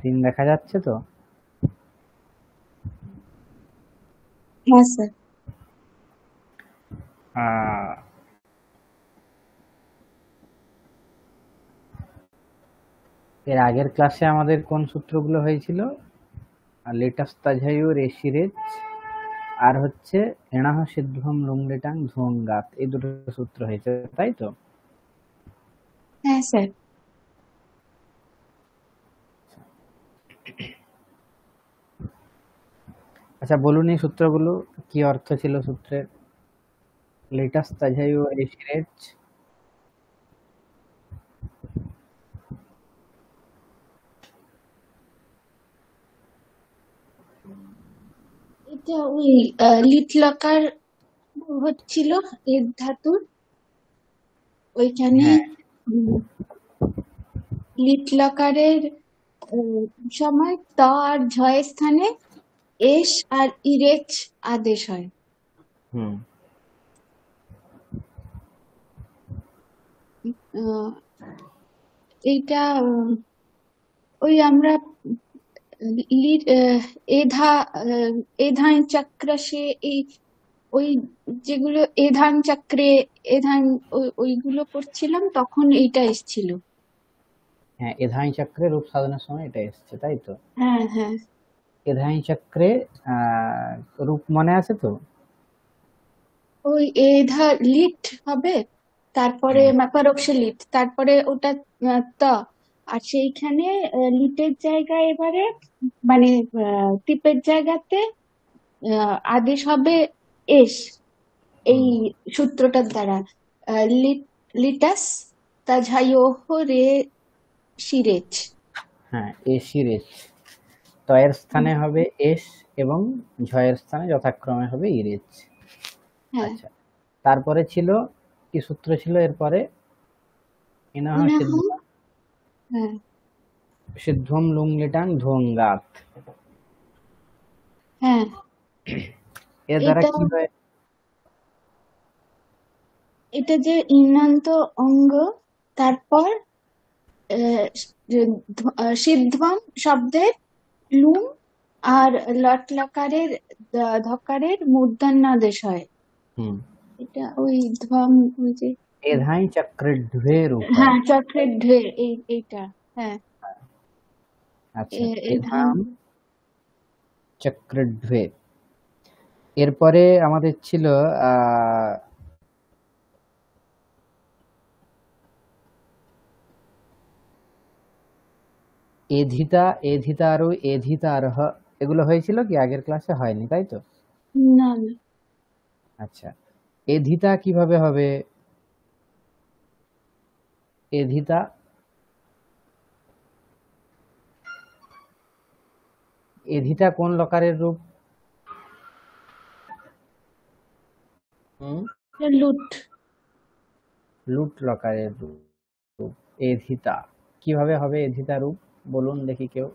Screen দেখা যাচ্ছে তো? হ্যাঁ স্যার। এর আগের ক্লাসে আমাদের কোন সূত্রগুলো হয়েছিল? লেটাস তাঝায়ু রেশিরেজ আর হচ্ছে এনাহ সিদ্ধম লুংলেটাং ধুঙ্গাত, এই দুটো সূত্র হয়েছে, তাই তো? হ্যাঁ স্যার। আচ্ছা বলুন এই সূত্রগুলো কি অর্থ ছিল সূত্রের? লেটাস তাঝায়ু রেশিরেজ। এটা ওই লিট লকার হচ্ছিল এর ধাতুর, ওইখানে হ্যাঁ লিট লকারের সময় ত আর ঝয় স্থানে এস আর ইরেচ আদেশ হয়। হুম আহ, এইটা ওই আমরা এধা এধান চক্র সে এই ওই যেগুলো এধান চক্রে এধান ওইগুলো করছিলাম তখন এইটা এসছিল। হ্যাঁ, এধাই চক্রে রূপ সাধনের সময় এটা এসছে, তাই তো? হ্যাঁ হ্যাঁ। এধাই চক্রে রূপ মনে আছে তো? ওই এধা লিট হবে, তারপরে পরোক্ষ লিট, তারপরে ওটা ত, আর সেইখানে লিটের জায়গায় এবারে মানে টিপের জায়গাতে আদেশ হবে এস, এই সূত্রটার দ্বারা লিটাস তাঝাইয়োহ রে শিরেচ। হ্যাঁ, এসিরেজ। তয়ের স্থানে হবে এস এবং ঝয়ের স্থানে যথাক্রমে হবে ইরেজ। হ্যাঁ। আচ্ছা, তারপরে ছিল কি সূত্র ছিল এরপরে? ইনহ ইনাহ। সিদ্ধ হ্যাঁ। সিদ্ধম লুংলিটাং ধুঙ্গাত। হ্যাঁ। এর দ্বারা এটা কি হয়? এটা যে ইনান্ত অঙ্গ, তারপর সিদ্ধম শব্দের লুম আর লট লকারের ধকারের মূর্ধন্যাদেশ হয়। হুম এটা ওই ধ্বম, ওই যে এধাই চক্রের ঢুয়ে রূপ হয়। হ্যাঁ চক্রের ঢের এইটা। হ্যাঁ। আচ্ছা, ধান। এধাম চক্রের ঢুয়ে। এরপরে আমাদের ছিল এধিতা এধিতারু এধিতারহ, এগুলো হয়েছিল কি? আগের ক্লাসে হয়নি, তাই তো? না না। আচ্ছা, এধিতা কিভাবে হবে? এধিতা এধিতা কোন লকারের রূপ? লুট। লুট লকারের রূপ। এধিতা কিভাবে হবে? এধিতা রূপ বলুন দেখি কেউ।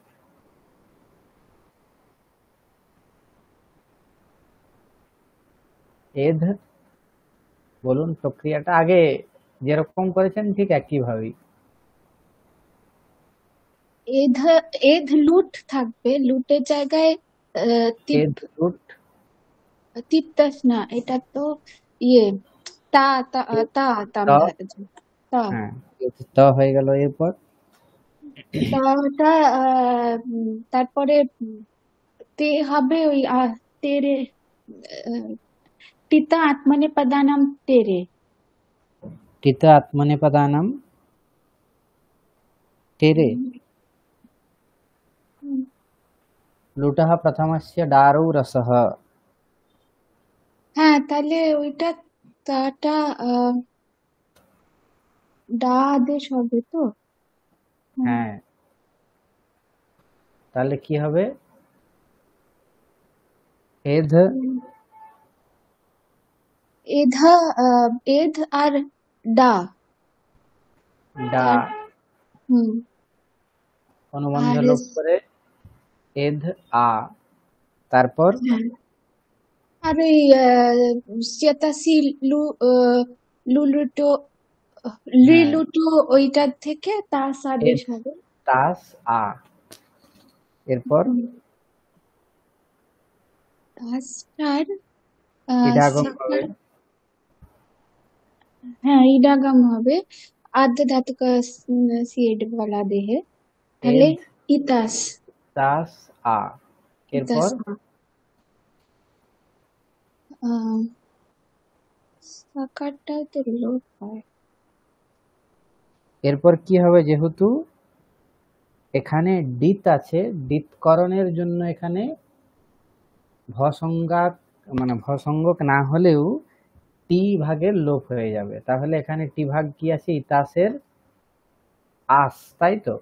এধ বলুন, প্রক্রিয়াটা আগে যেরকম করেছেন ঠিক একইভাবেই। এধ এধ লুট থাকবে, লুটের জায়গায় এধ লুট। তিপ্তাস না, এটা তো ইয়ে তা তা তা ত, তাম তা হ্যাঁ, ত হয়ে গেল। এরপর তাটা তারপরে তে হবে ওই তেরে টিতা আত্মনে পদানাম তেরে। টিত আত্মনেপদানাম तेरे। लुटः प्रथमस्य दारौ रसः। হ্যাঁ তাহলে ওইটা তাটা ডা আদেশ হবে তো। হ্যাঁ, তাহলে কি হবে? এধ এধ এধ আর ডা ডা হুম। অনুবন্ধ আর লোপ করে এধ আ, তারপর আর ওই চেতাসি লু লুলুটো হ্যাঁ লিলুটো ওইটার থেকে তাস আদেশ এধ হবে। তাস আ। এরপর তাসটার ইডাগম হবে। সাকার, হ্যাঁ ইডাগাম হবে। আর্ধ ধাতুকা সিএড বলা দেহে, তাহলে এধ ইতাস। তাস আ। ইতাস এরপর সাকারটাও তো লোপ হয়। এরপর কি হবে, যেহেতু এখানে ডিত আছে, ডিতকরণের জন্য এখানে ভসংজ্ঞক মানে ভসংজ্ঞক না হলেও টি ভাগের লোপ হয়ে যাবে। তাহলে এখানে টি ভাগ কি আছে, ইতাসের আস, তাই তো?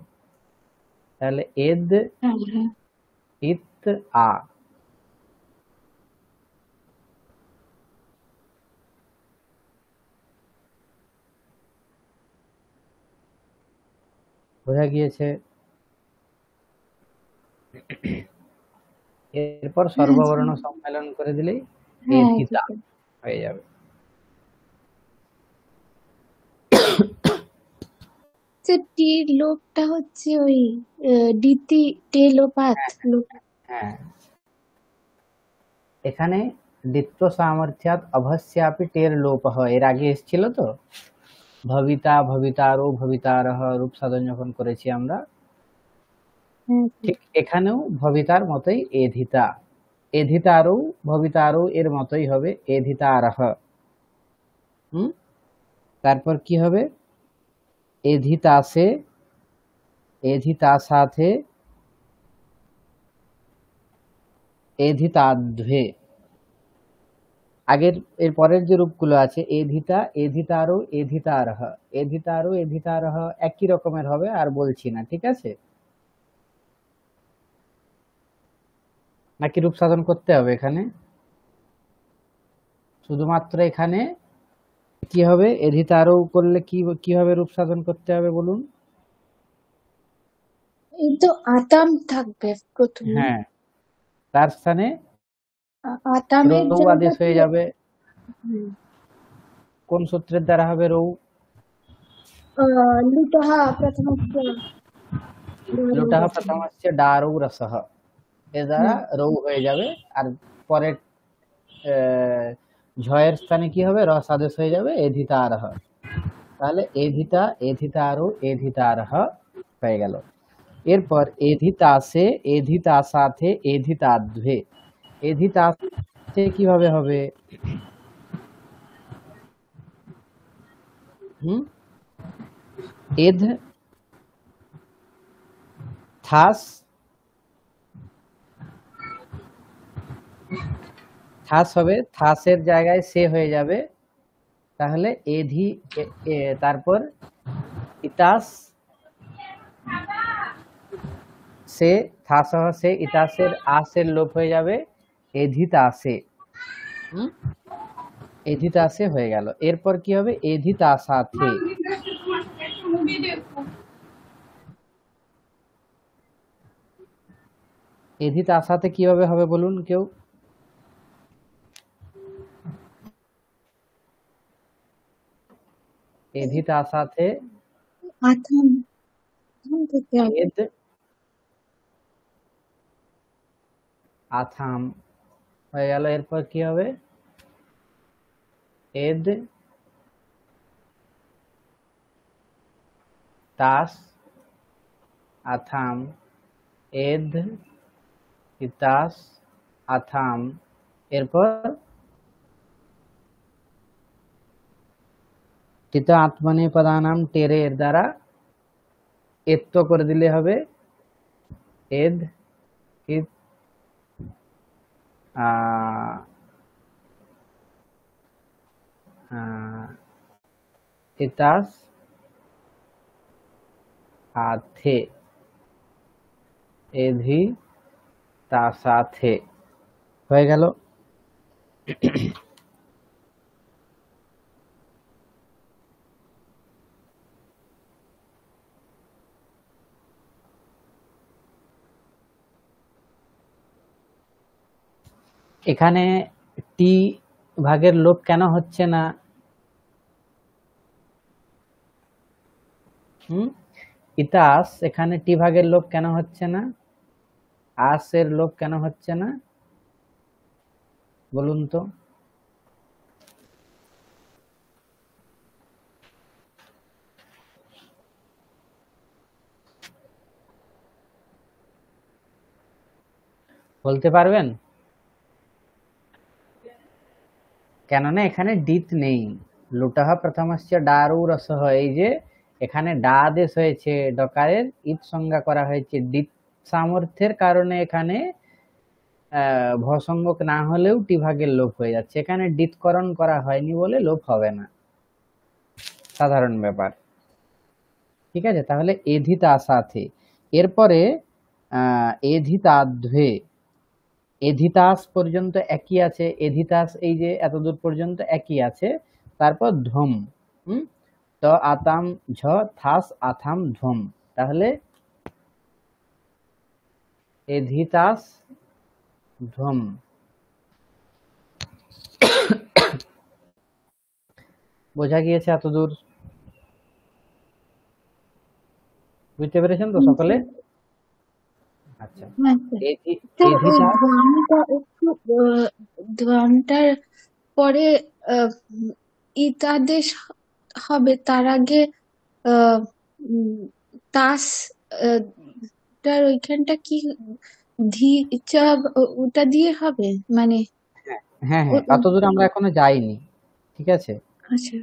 তাহলে এদ হ্যাঁ হ্যাঁ। ইত আ। বোঝা গিয়েছে? এরপর হ্যাঁ সর্ববর্ণ সম্মেলন করে দিলেই হ্যাঁ এধিতা ঠিক আছে। হয়ে যাবে। টির লোপটা হচ্ছে ওই ডিতি টেলোপাত লোপ। হ্যাঁ, এখানে দ্বিত্ব সামর্থ্যাৎ অভস্যাপি টের লোপ হয়, এর আগে এসেছিল তো, ভবিতা ভবিতারো ভবিতারহ রূপ সাধন যখন করেছি আমরা, হ্যাঁ ঠিক এখানেও ভবিতার মতোই এধিতা, এধিতারও ভবিতারও এর মতোই হবে এধিতারহ। তারপর কি হবে, এধিতাসে এধিতাসাথে এধিতাধ্বে। আগের এর পরের যে রূপগুলো আছে এধিতা এধিতারো এধিতারহ, এধিতারো এধিতারহ একই রকমের হবে, আর বলছি না, ঠিক আছে? নাকি রূপ সাধন করতে হবে এখানে? শুধুমাত্র এখানে কি হবে, এধিতারো করলে কি কি হবে, রূপ সাধন করতে হবে বলুন? এই তো আতাম থাকবে প্রথমে। হ্যাঁ, তার স্থানে আতামের রৌ আদেশ জায়গাতে হয়ে যাবে। হুম, কোন সূত্রের দ্বারা হবে রৌ? লুটহ প্রথমস্য লুটাহ দারুরসঃ। প্রথম হচ্ছে ডারৌ রসহ, এর দ্বারা হুম, রৌ হয়ে যাবে। আর পরের ঝয়ের স্থানে কি হবে, রস আদেশ হয়ে যাবে এধিতারহ। তাহলে এধিতা এধিতারো এধিতারহ হয়ে গেল। এরপর এধিতাসে এধিতাসাথে এধিতাধ্বে, এধিতাসে কিভাবে হবে? এধ থাস, থাস হবে, থাসের জায়গায় সে হয়ে যাবে। তাহলে এধি তারপর ইতাস সে, থাস সে, ইতাসের আসের লোপ হয়ে যাবে এধিতাসে। এধিতাসে হয়ে গেল। এরপর কি হবে, এধিতাসাথে, এধিতাসাথে কিভাবে হবে বলুন কেউ? এধিতাসাথে আথাম আথাম থেকে হবে। এদ আথাম হয়ে গেল। এরপর কি হবে, এদ তাস আথাম, এদ ইতাস আথাম। এরপর টিত আত্মনে পদানাম টেরে এর দ্বারা এত্ত করে দিলে হবে এদ ইত ইতাস আথে, এধি তাসাথে হয়ে গেল। এখানে টি ভাগের লোপ কেন হচ্ছে না? ইতাস এখানে টি ভাগের লোপ কেন হচ্ছে না? আসের লোপ কেন হচ্ছে না বলুন তো? বলতে পারবেন? কেননা এখানে ডিত নেই। লুটাহ প্রথমস্য ডারু রসহ, এই যে এখানে ডা আদেশ হয়েছে, ডকারের ইত সংজ্ঞা করা হয়েছে, ডিত সামর্থ্যের কারণে এখানে ভসঙ্গক না হলেও টি ভাগের লোপ হয়ে যাচ্ছে। এখানে ডিতকরণ করা হয়নি বলে লোপ হবে না, সাধারণ ব্যাপার। ঠিক আছে, তাহলে এধিতা সাথে। এরপরে এধিতাধ্বে, এধিতাস পর্যন্ত একই আছে, এধিতাস এই যে এতদূর পর্যন্ত একই আছে। তারপর ধ্বম, তো আতাম ঝ থাস আথাম ধ্বম, তাহলে এধিতাস ধ্বম। বোঝা গিয়েছে এতদূর? বুঝতে পেরেছেন তো সকলে? আচ্ছা, হ্যাঁ স্যার, ওই ধ্বনিটা একটু ধ্বনটার পরে ইতাদেশ হবে, তার আগে তাস টার ওইখানটা কি ধি চা ওটা দিয়ে হবে মানে? হ্যাঁ হ্যাঁ, অতদূর আমরা এখনো যাইনি। ঠিক আছে, আচ্ছা,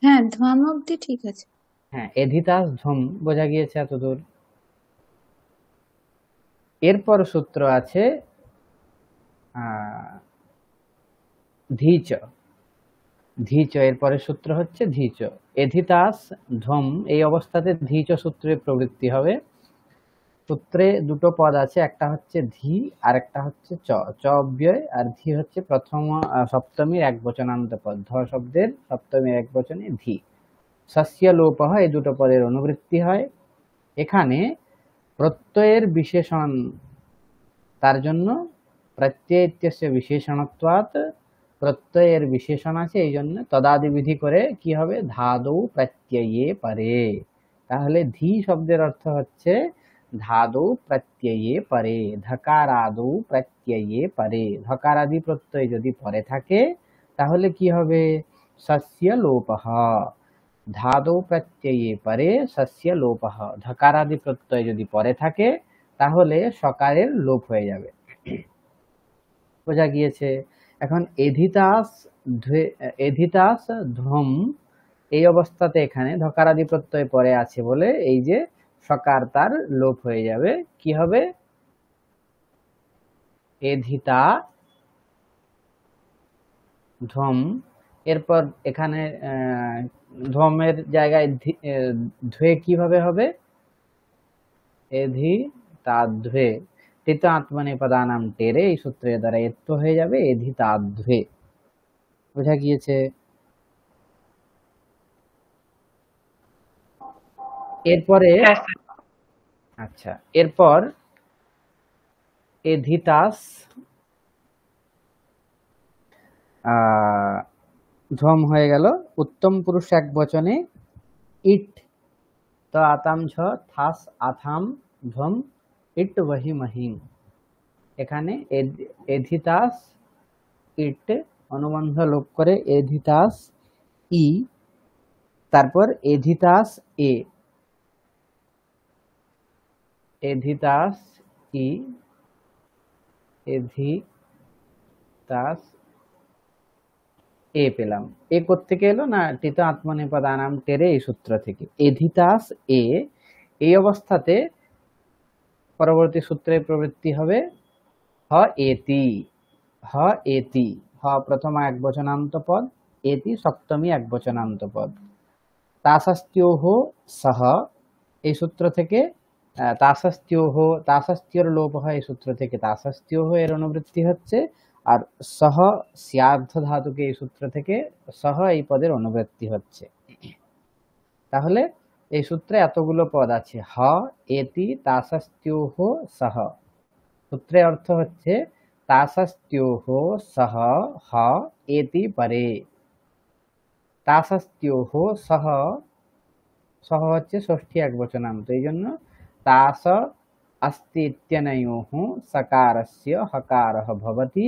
হ্যাঁ ধ্বম অব্দি ঠিক আছে। হ্যাঁ, এধিতাস ধ্বম বোঝা গিয়েছে এতদূর। এরপর সূত্র আছে ধীচ, ধীচ, এরপরে সূত্র হচ্ছে ধীচ। এধিতাস ধ্বম, এই অবস্থাতে ধীচ সূত্রের প্রবৃত্তি হবে। সূত্রে দুটো পদ আছে, একটা হচ্ছে ধি আর একটা হচ্ছে চ। চ অব্যয় আর ধি হচ্ছে প্রথম সপ্তমীর এক বচনান্ত পদ। ধ শব্দের সপ্তমীর এক বচনে ধি। সস্য লোপ হয়, এই দুটো পদের অনুবৃত্তি হয়। এখানে প্রত্যয়ের বিশেষণ, তার জন্য প্রত্যয় ইত্যস্য বিশেষণত্বাৎ, প্রত্যয়ের বিশেষণ আছে, এই জন্য তদাদি বিধি করে কি হবে, ধাদৌ প্রত্যয়ে পরে। তাহলে ধি শব্দের অর্থ হচ্ছে ধাদৌ প্রত্যয়ে পরে, ধকারাদৌ প্রত্যয়ে পরে। ধকারাদি প্রত্যয় যদি পরে থাকে তাহলে কি হবে, সস্য লোপঃ। ধাদৌ প্রত্যয়ে পরে সস্য লোপঃ। ধকারাদি প্রত্যয় যদি পরে থাকে তাহলে সকারের লোপ হয়ে যাবে। বোঝা গিয়েছে? এখন এধিতাস এধিতাস ধ্বম, এই অবস্থাতে এখানে ধকারাদি প্রত্যয় পরে আছে বলে এই যে সকার তার লোপ হয়ে যাবে। কি হবে, এধিতা ধ্বম। এরপর এখানে ধ্বমের জায়গায় ধে কিভাবে হবে, এধিতাধ্বে। টিত আত্মনেপদানাম টেরে, এই সূত্রের দ্বারা এত্ত হয়ে যাবে এধিতাধ্বে। বোঝা গিয়েছে? এরপরে আচ্ছা, এরপর এধিতাস ধ্বম হয়ে গেল। উত্তম পুরুষ এক বচনে ইট, তো আতাম ঝ থাস আথাম ধ্বম ইট ওহি মহিম। এখানে এধিতাস ইট অনুবন্ধ লোপ করে এধিতাস ই, তারপর এধিতাস এ, এধিতাস ই, এধিতাস এ পেলাম। এ কোত্থেকে এলো না, টিত আত্মনেপদানাম টেরে, এই সূত্র থেকে। এধিতাস এ, এই অবস্থাতে পরবর্তী সূত্রের প্রবৃত্তি হবে হ এতি। হ এতি, হ প্রথম এক বচনান্ত পদ, এতি সপ্তমী এক বচনান্ত পদ। তাসাস্ত্যোহ সহ, এই সূত্র থেকে তাসাস্ত্যোহ, তাসাস্ত্যোর লোপ হয়, এই সূত্র থেকে তাসাস্ত্যোহ এর অনুবৃত্তি হচ্ছে। আর সহ স্যার্ধ ধাতুকে, এই সূত্র থেকে সহ এই পদের অনুবৃত্তি হচ্ছে। তাহলে এই সূত্রে এতগুলো পদ আছে, হ এতি তাসাস্ত্যোহ সহ। সূত্রে অর্থ হচ্ছে তাসাস্ত্যোহ সহ হ এতি পরে। তাসাস্ত্যোহ সহ, সহ হচ্ছে ষষ্ঠী এক বচনান্ত, এই জন্য তাস अस्ति इत्यनयोः सकारस्य हकारः भवति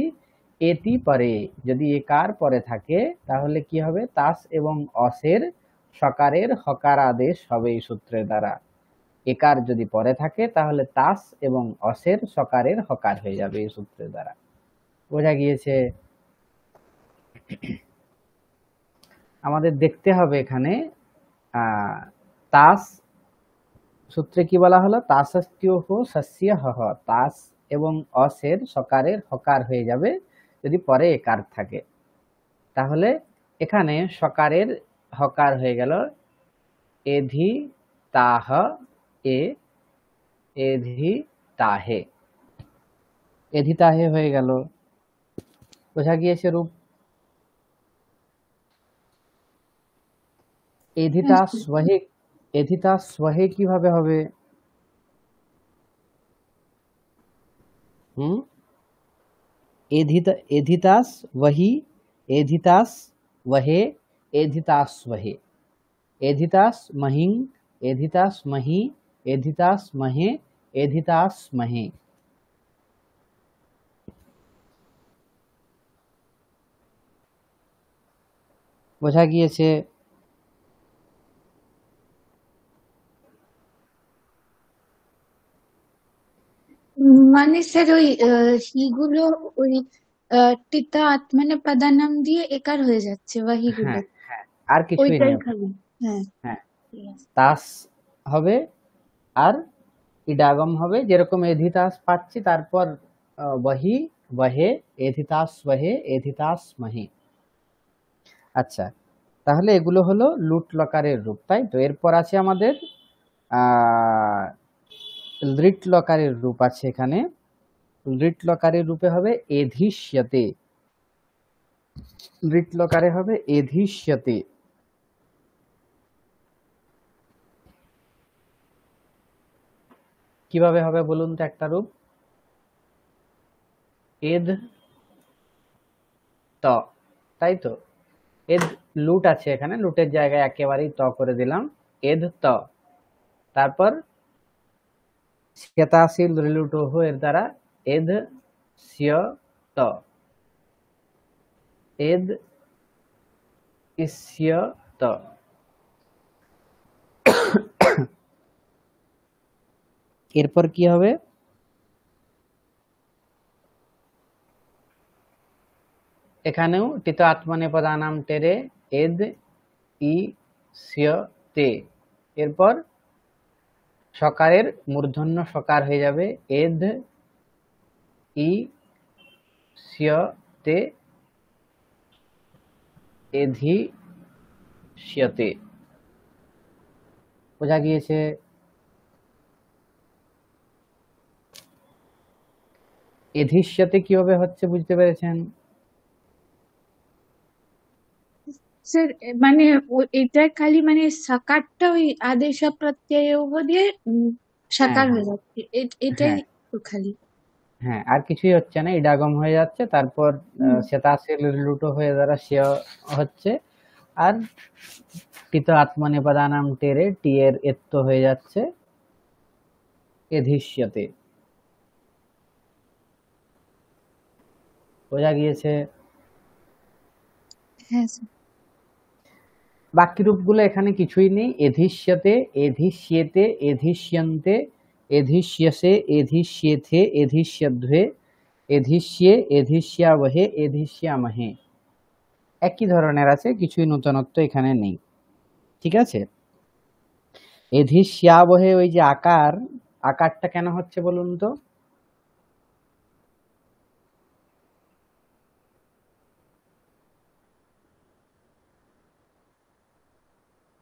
एति परे। যদি একার পরে থাকে তাহলে কি হবে? তাস এবং অসের সকারের হকার আদেশ হবে এই সূত্রের দ্বারা। একার যদি পরে থাকে তাহলে তাস এবং অসের সকারের হকার হয়ে যাবে এই সূত্রের দ্বারা। বোঝা গিয়েছে? আমাদের দেখতে হবে এখানে তাস সূত্রে কি বলা হলো? তাসস্ত্যোহ সস্য হহ। তাস এবং অসের সকারের হকার হয়ে যাবে যদি পরে একার থাকে। তাহলে এখানে সকারের হকার হয়ে গেল এধি তাহ এ, এধি তাহে, এধি তাহে হয়ে গেল। বোঝা গিয়েছে রূপ? এধিতা স্বহে, এধিতা স্বহে কিভাবে হবে? एधितास वही, एधितास वहे, एधितास वहे, एधितास महिं, एधितास मही, एधितास महे, एधितास महे। বোঝা গিয়েছে? মানে স্যার ওই হিগুলো ওই টিতা আত্মানে পাদানাম দিয়ে একার হয়ে যাচ্ছে ওয়াহিগুলো, হ্যাঁ হ্যাঁ, আর কিছুই ওইটাই নেই। খালি। হ্যাঁ, হ্যাঁ, ঠিক আছে। তাস হবে আর ইডাগম হবে, যেরকম এধিতাস পাচ্ছি, তারপর वही वहे, एधितास वहे, एधितास महे। আচ্ছা, তাহলে এগুলো হলো লুট লকারের রূপ, তাই তো? এরপর আছে আমাদের লৃট লকারের রূপ আছে এখানে। লৃট লকারের রূপে হবে এধিষ্যতে, লৃট লকারে হবে এধিষ্যতে। কিভাবে হবে বলুন তো একটা রূপ? এদ ত, তাই তো? এদ লুট আছে এখানে, লুটের জায়গায় একেবারেই ত করে দিলাম, এদ ত। তারপর শ্বেতাশীল রিলুটোহ এর দ্বারা এদ স্য ত, এদ ইস্য ত। এরপর কি হবে? এখানেও টিত আত্মনেপদানাম টেরে এদ ই স্য তে। এরপর সকারের মূর্ধন্য সকার হয়ে যাবে এদ ই স্য তে, এধিষ্যতে। বোঝা গিয়েছে? এধিষ্যতে কিভাবে হচ্ছে বুঝতে পেরেছেন? স্যার মানে এটা খালি মানে সাকারটা ওই আদেশ প্রত্যয় দিয়ে হ্যাঁ সাকার হ্যাঁ হয়ে যাচ্ছে, এটাই হ্যাঁ তো খালি। হ্যাঁ, আর কিছুই হচ্ছে না, ইডাগম হয়ে যাচ্ছে, তারপর শ্বেতাশীল লুটো হয়ে দ্বারা স্য হচ্ছে, আর টিত আত্মনেপদানাম টেরে টি এর এত্ত হয়ে যাচ্ছে এধিষ্যতে। বোঝা গিয়েছে? হ্যাঁ স্যার। বাকি রূপগুলো এখানে কিছুই নেই। এধিষ্যতে, এধিষ্যেতে, এধিষ্যন্তে, এধিষ্যসে, এধিষ্যেথে, এধিষ্যধ্বে, এধিষ্যে, এধিষ্যাবহে, এধিষ্যামহে। একই ধরনের আছে, কিছুই নতুনত্ব এখানে নেই। ঠিক আছে? এধিষ্যাবহে ওই যে আকার, আকারটা কেন হচ্ছে বলুন তো?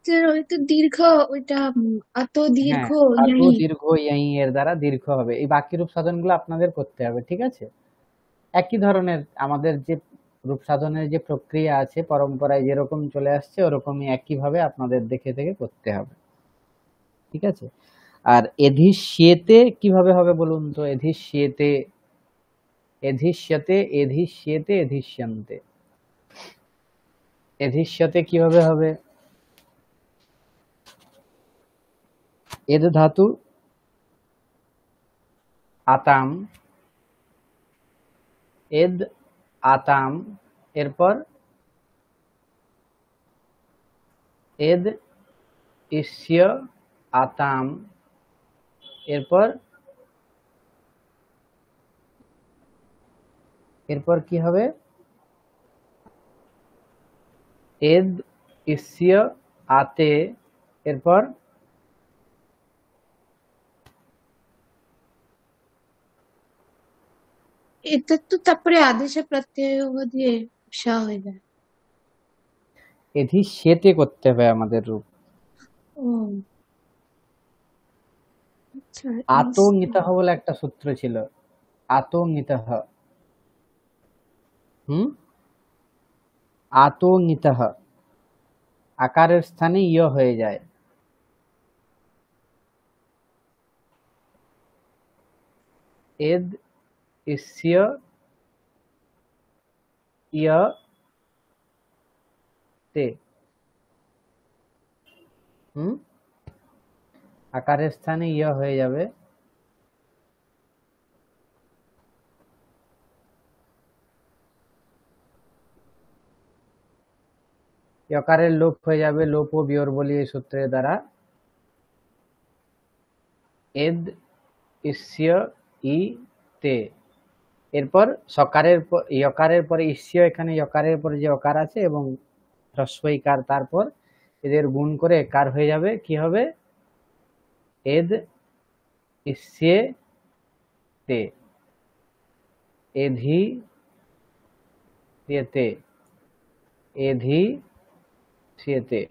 স্যার ওই তো দীর্ঘ, ওইটা অত দীর্ঘ হ্যাঁ, আতু ইহি। দীর্ঘ ইয়ি এর দ্বারা দীর্ঘ হবে। এই বাকি রূপ সাধনগুলো আপনাদের করতে হবে, ঠিক আছে? একই ধরনের আমাদের যে রূপ সাধনের যে প্রক্রিয়া আছে, পরম্পরায় যেরকম চলে আসছে ওরকমই একইভাবে আপনাদের দেখে দেখে করতে হবে, ঠিক আছে? আর এধিষ্যেতে কিভাবে হবে বলুন তো? এধিষ্যেতে, এধিষ্যতে, এধিষ্যেতে, এধিষ্যন্তে। এধিষ্যতে কিভাবে হবে? এদ ধাতু আতাম, এদ আতাম, এরপর এদ ইস্য আতাম, এরপর এরপর কি হবে? এদ ইস্য আতে, এরপর এটা তো তারপরে আদেশে প্রত্যয় দিয়ে সা হয়ে যায়। এধি সেতে করতে হবে আমাদের রূপ। ও আচ্ছা, আতঙ্গিতঃ বলে একটা সূত্র ছিল, আতঙ্গিতঃ, আতঙ্গিতঃ, আকারের স্থানে ইয় হয়ে যায়। এদ ইস্য ইয় তে, আকারের স্থানে ইয় হয়ে যাবে। ইয়কারের লোপ হয়ে যাবে, লোপ ও বিয়োর বলি এই সূত্রের দ্বারা। এদ ইস্য ই তে, এরপর সকারের ইয়কারের পরে ইস্য, এখানে ইয়কারের পরে যে অকার আছে এবং হ্রস্ব ইকার, তারপর এদের গুণ করে একার হয়ে যাবে। কি হবে? এদ ইস্যে তে, এধি তে, এধি তে।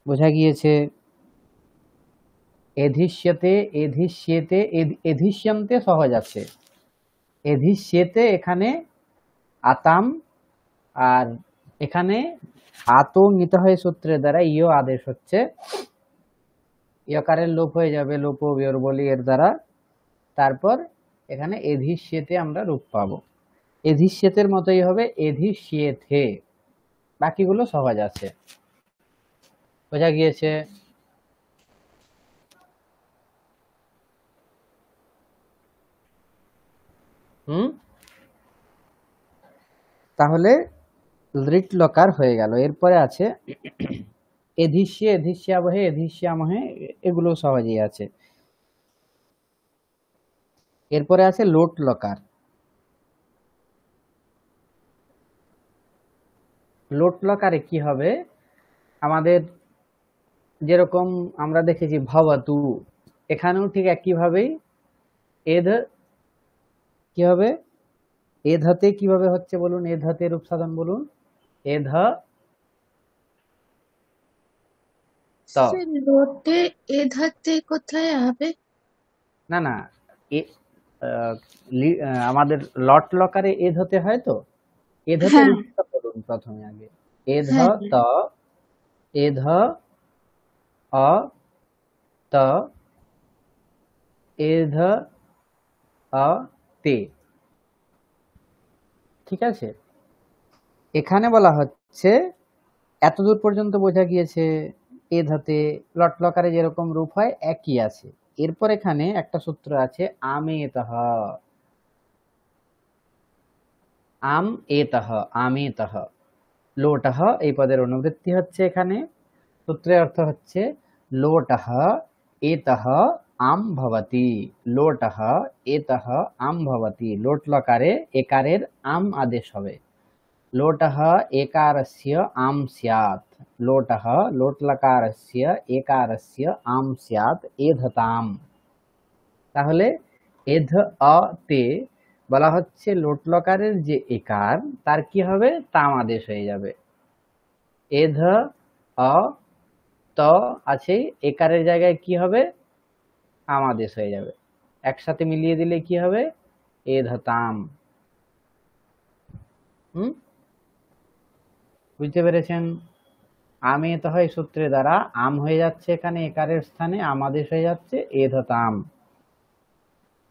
বোঝা গিয়েছে? এধিষ্যতে, এধিষ্যেতে, এধিষ্যন্তে সহজ আছে। এধিষ্যেতে এখানে আতাম, আর এখানে আতঙ্গিত হয়ে সূত্রের দ্বারা ইয় আদেশ হচ্ছে, ইয়কারের লোপ হয়ে যাবে, লোপ ও বিয়োর বলি এর দ্বারা। তারপর এখানে এধিষ্যেতে আমরা রূপ পাবো। এধিষ্যেতের মতোই হবে এধিষ্যেথে, বাকিগুলো সহজ আছে। বোঝা গিয়েছে? তাহলে লিট লকার হয়ে গেল। এরপরে আছে এধিষ্যে, এধিষ্যাবহে, এধিষ্যামহে, এগুলো সহজেই আছে। এরপরে আছে লোট লকার। লোট লকারে কি হবে? আমাদের যেরকম আমরা দেখেছি ভবতু, এখানেও ঠিক একইভাবেই এধ কি হবে? এধাতে কিভাবে হচ্ছে বলুন? এধাতে রূপ সাধন বলুন। এধ ত, লোটে এ ধাতে কোথায় হবে? না না, আমাদের লট লকারে এধ হতে হয় তো, এধ হতে হ্যাঁ রূপটা বলুন প্রথমে আগে। এধ হ্যাঁ ত, এধ অ ত, এধ অ তে। ঠিক আছে? এখানে বলা হচ্ছে, এতদূর পর্যন্ত বোঝা গিয়েছে এ ধাতে লট লকারে যেরকম রূপ হয় একই আছে। এরপর এখানে একটা সূত্র আছে আমেতহ, আম এতহ, আমেতহ, লোটহ, এই পদের অনুবৃত্তি হচ্ছে এখানে। সূত্রের অর্থ হচ্ছে লোটহ এতহ আম ভবতি, লোটহ এতহ আম ভবতি। লোট লকারে একারের আম আদেশ হবে। लोटः एकारस्य आम स्यात्, लोटः लोट्लकारस्य एकारस्य आम स्यात् एधताम। তাহলে এধ অ তে বলা হচ্ছে লোট লকারের যে একার, তার কি হবে? তাম আদেশ হয়ে যাবে। এধ অ ত আছে, একারের জায়গায় কি হবে? আম আদেশ হয়ে যাবে। একসাথে মিলিয়ে দিলে কি হবে? এধতাম। বুঝতে পেরেছেন? আমেত হয় সূত্রের দ্বারা আম হয়ে যাচ্ছে এখানে একারের স্থানে, আমাদেশ হয়ে যাচ্ছে এধতাম।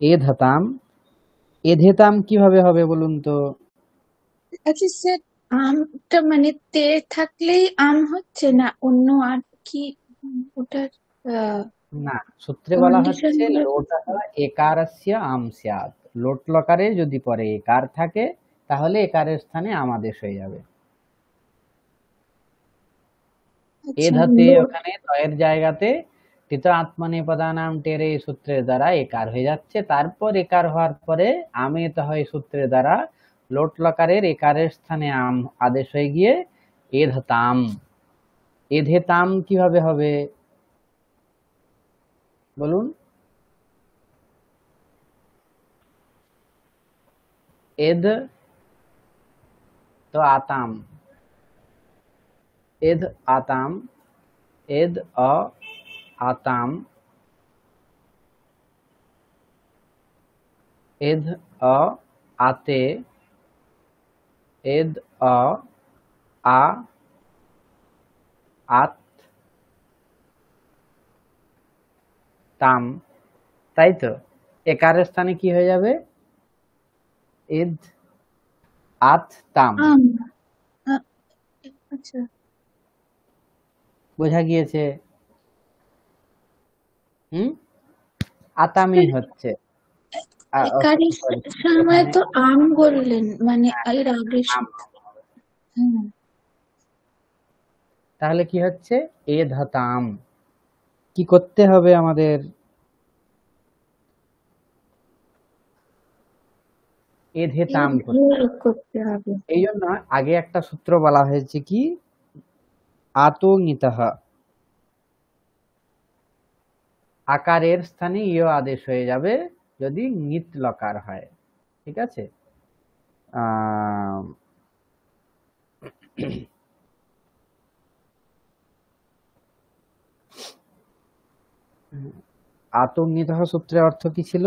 এধতাম, এধেতাম কিভাবে হবে বলুন তো? আচ্ছা স্যার, আমটা মানে তে থাকলেই আম হচ্ছে না অন্য আর কি ওটার না, সূত্রে বলা কন্ডিশন হচ্ছে গুলো লোটः একারস্য আম স্যাৎ। লোট লকারে যদি পরে একার থাকে তাহলে একারের স্থানে আম আদেশ হয়ে যাবে। এ আচ্ছা ধাতে লোড ওখানে তয়ের জায়গাতে টিত আত্মনেপদানাম টেরে এই সূত্রের দ্বারা একার হয়ে যাচ্ছে। তারপর একার হওয়ার পরে আমেত হয় সূত্রের দ্বারা লোট লকারের একারের স্থানে আম আদেশ হয়ে গিয়ে এধতাম। এধেতাম কিভাবে হবে বলুন? এদ তো আতাম, এদ আতাম, এদ অ আতাম, এদ অ আতে, এদ অ আ আত তাম, তাই তো? একারের স্থানে কি হয়ে যাবে? এদ আত তাম। আম আ- আচ্ছা বোঝা গিয়েছে? হুম, আতামি হচ্ছে একারের সরি, সময় এখানে তো আম বললেন, মানে এর আগের আম। হুম, তাহলে কি হচ্ছে? এ ধাতাম। কি করতে হবে আমাদের? এ এর ধেতাম করতে ভুল হবে। করতে হবে। এই জন্য আগে একটা সূত্র বলা হয়েছে কি, আতো নিতঃ, আকারের স্থানে ইয় আদেশ হয়ে যাবে যদি নিত লকার হয়। ঠিক আছে? আহ আতং নিতঃ সূত্রের অর্থ কি ছিল?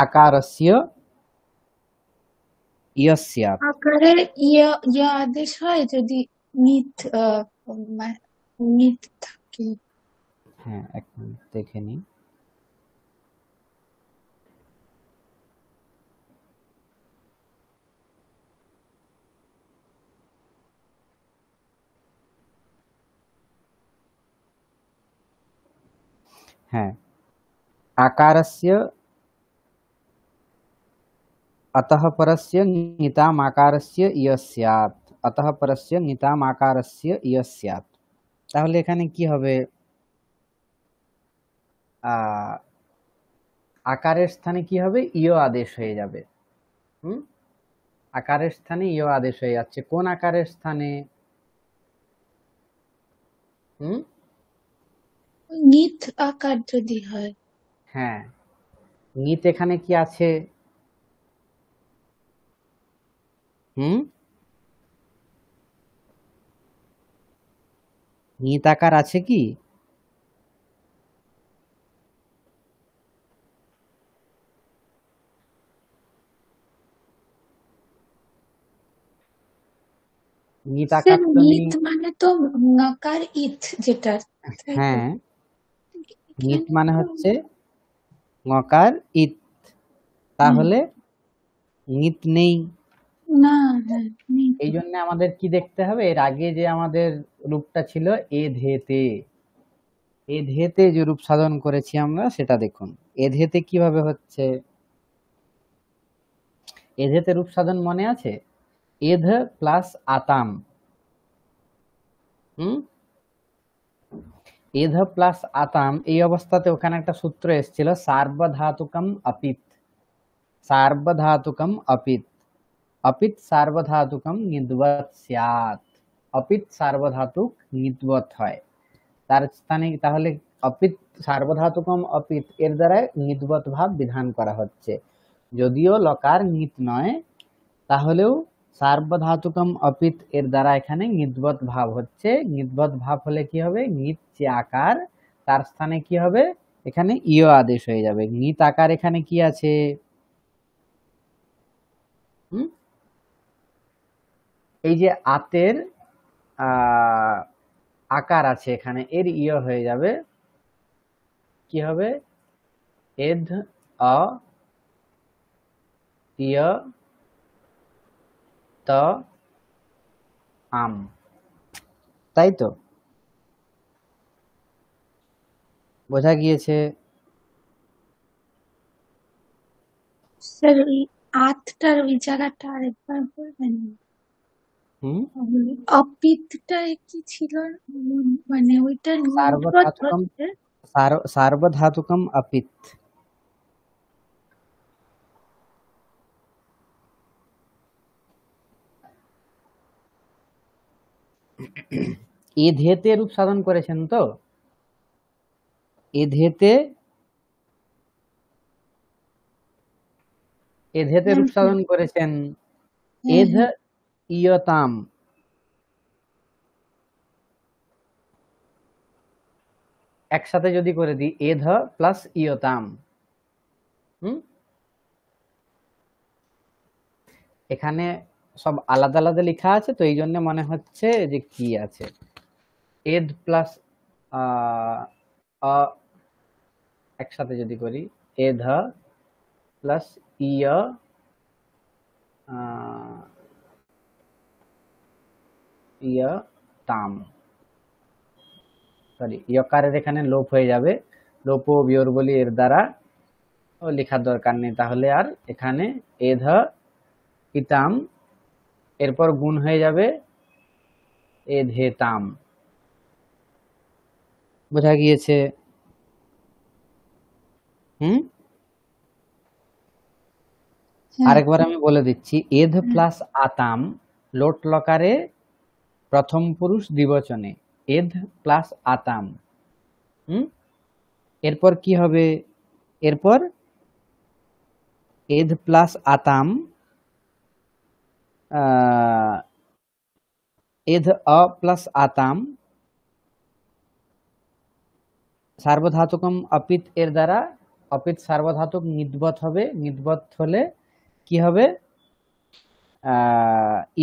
আকারস্য ইয়স্যাৎ। আকারের ইয়া ইয়া আদেশ হয় যদি নিত নিত থাকে। হ্যাঁ, এক মিনিট দেখে নিই। হ্যাঁ, আকারস্য अतः परस्य ङिताम् आकारस्य ইয় স্যাৎ, अतः परस्य ङिताम् आकारस्य ইয় স্যাৎ। তাহলে এখানে কি হবে? আহ আকারের স্থানে কি হবে? ইয় আদেশ হয়ে যাবে। হুম, আকারের স্থানে ইয় আদেশ হয়ে যাচ্ছে। কোন আকারের স্থানে? হুম, নিত আকার যদি হয়, হ্যাঁ, নিত এখানে কি আছে? হুম, নিত আকার আছে কি? নিত সে আকার তো নেই। নিত মানে তো নকার ইথ যেটা, তাই তো? হ্যাঁ, নিত এখানে মানে তো হচ্ছে ঙকার ইত, হুম, তাহলে নিত নেই। না, হ্যাঁ নিত এই জন্য আমাদের কি দেখতে হবে? এর আগে যে আমাদের রূপটা ছিল এ ধেতে, এ ধেতে যে রূপ সাধন করেছি আমরা সেটা দেখুন। এ ধেতে কিভাবে হচ্ছে? এ ধেতে রূপ সাধন মনে আছে? এধ প্লাস আতাম। হুম, এধ প্লাস আতাম, এই অবস্থাতে ওখানে একটা সূত্র এসেছিল সার্বধাতুকম অপিত, সার্বধাতুকম অপিত, অপিত সার্বধাতুকম নিদ্বৎ স্যাৎ। অপিত সার্বধাতুক নিদ্বৎ হয় তার স্থানে, তাহলে অপিত সার্বধাতুকম অপিত এর দ্বারা নিদ্বৎ ভাব বিধান করা হচ্ছে। যদিও লকার নিত নয়, তাহলেও সার্বধাতুকম অপিত এর দ্বারা এখানে নিদ্বৎ ভাব হচ্ছে। নিদ্বৎ ভাব হলে কি হবে? নিত যে আকার তার স্থানে কি হবে? এখানে ইয় আদেশ হয়ে যাবে। নিত আকার এখানে কি আছে? হুম, এই যে আতের আহ আকার আছে এখানে, এর ইয় হয়ে যাবে। কি হবে? এধ অ ইয় ত আম, তাই তো? বোঝা গিয়েছে? স্যার ওই আতটার ওই জায়গাটা আরেকবার বলবেন? হুম, অপিতটা কি ছিল? মানে ওইটা নির্গত সার্বধাতুকম হচ্ছে। সার্বধাতুকম অপিত। এ ধেতে রূপ সাধন করেছেন তো? এ ধেতে হ্যাঁ রূপ স্যার, সাধন করেছেন। হ্যাঁ এধ হ্যাঁ। ইয়তাম, একসাথে যদি করে দিই এধ প্লাস ইয়তাম, হুম, এখানে সব আলাদা আলাদা লেখা আছে তো এই জন্য মনে হচ্ছে যে কি আছে। এধ প্লাস একসাথে যদি করি এধ প্লাস ইয় ইয় তাম, সরি ইয়কারের এখানে লোপ হয়ে যাবে, লোপ ও বিয়োর বলি এর দ্বারা ও লেখার দরকার নেই, তাহলে আর এখানে এধ ইতাম, এরপর গুণ হয়ে যাবে এধেতাম। বোঝা গিয়েছে? হুম, হ্যাঁ আরেকবার আমি বলে দিচ্ছি, এধ প্লাস আতাম লোট লকারে প্রথম পুরুষ দ্বিবচনে, এধ প্লাস আতাম। হুম, এরপর কি হবে? এরপর এধ প্লাস আতাম, এধ অ প্লাস আতাম, সার্বধাতুকম অপিত এর দ্বারা অপিত সার্বধাতুক নিদ্বত হবে, নিদ্বত হলে কি হবে?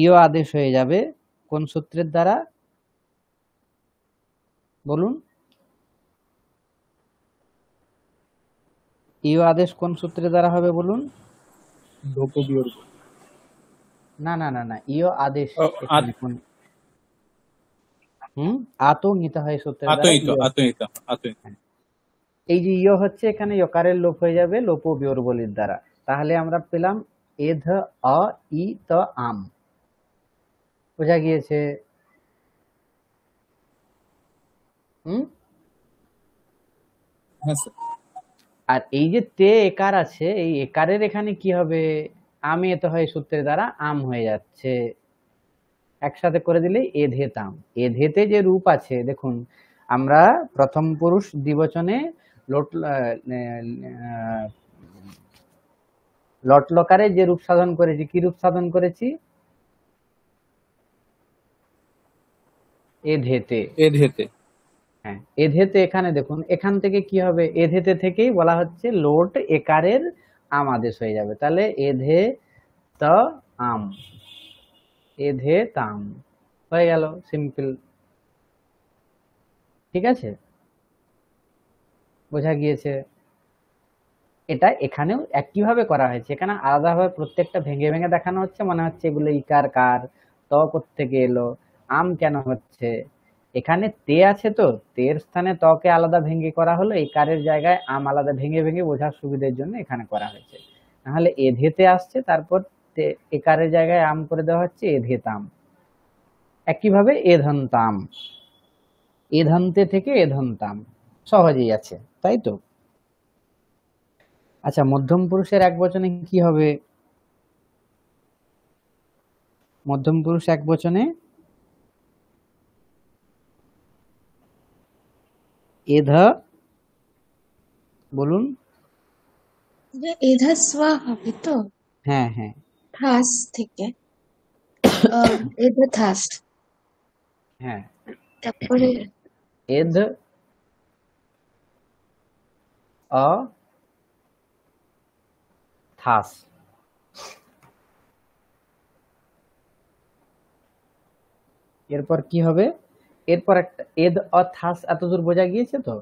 ইয় আদেশ হয়ে যাবে কোন সূত্রের দ্বারা বলুন? ইয় আদেশ কোন সূত্রের দ্বারা হবে বলুন? লোপ বিয়োগ। না না না না, ইয় আদেশ ও, এখানে কোন? আতো নিতে হয় সূত্রের দ্বারা আতইত ইয়। আতইত আতইত। এই যে ইয় হচ্ছে এখানে ইয়কারের লোপ হয়ে যাবে লোপ ও বিয়োর বলির দ্বারা, তাহলে আমরা পেলাম এধ অ ই ত আম। বোঝা গিয়েছে? হুম, হ্যাঁ স্যার। আর এই যে তে একার আছে, এই একারের এখানে কি হবে? আমি এত হয় সূত্রের দ্বারা আম হয়ে যাচ্ছে, একসাথে করে দিলেই এধেতাম। এধেতে যে রূপ আছে দেখুন, আমরা প্রথম পুরুষ দ্বিবচনে লোট লট লকারে যে রূপ সাধন করেছি, কি রূপ সাধন করেছি? এধেতে। এধেতে। হ্যাঁ, এধেতে এখানে দেখুন, এখান থেকে কি হবে? এধেতে থেকেই বলা হচ্ছে লোট একারের আম আদেশ হয়ে যাবে, তাহলে এধে ত আম, এধে তাম হয়ে গেল, সিম্পল। ঠিক আছে, বোঝা গিয়েছে? এটা এখানেও একইভাবে করা হয়েছে, এখানে আলাদাভাবে প্রত্যেকটা ভেঙে ভেঙে দেখানো হচ্ছে, মনে হচ্ছে এগুলো ইকার কার, ত কোত্থেকে এলো, আম কেন হচ্ছে। এখানে তে আছে তো তের স্থানে তকে আলাদা ভেঙে করা হলো, এই কারের জায়গায় আম আলাদা ভেঙে ভেঙে বোঝার সুবিধার জন্য এখানে করা হয়েছে। নাহলে এধেতে আসছে, তারপর একারের জায়গায় আম করে দেওয়া হচ্ছে এধেতাম। একইভাবে এধন্তাম, এধন্তে থেকে এধন্তাম, সহজেই আছে, তাই তো? আচ্ছা, মধ্যম পুরুষের এক বচনে কি হবে? মধ্যম পুরুষ এক বচনে এধ, বলুন? এধাস্বা হবে তো? হ্যাঁ হ্যাঁ থাস থেকে এধাথাস, হ্যাঁ, তারপরে এধ অ থাস। এরপর কি হবে? এরপর একটা এদ অ থাস, এতদূর বোঝা গিয়েছে তো?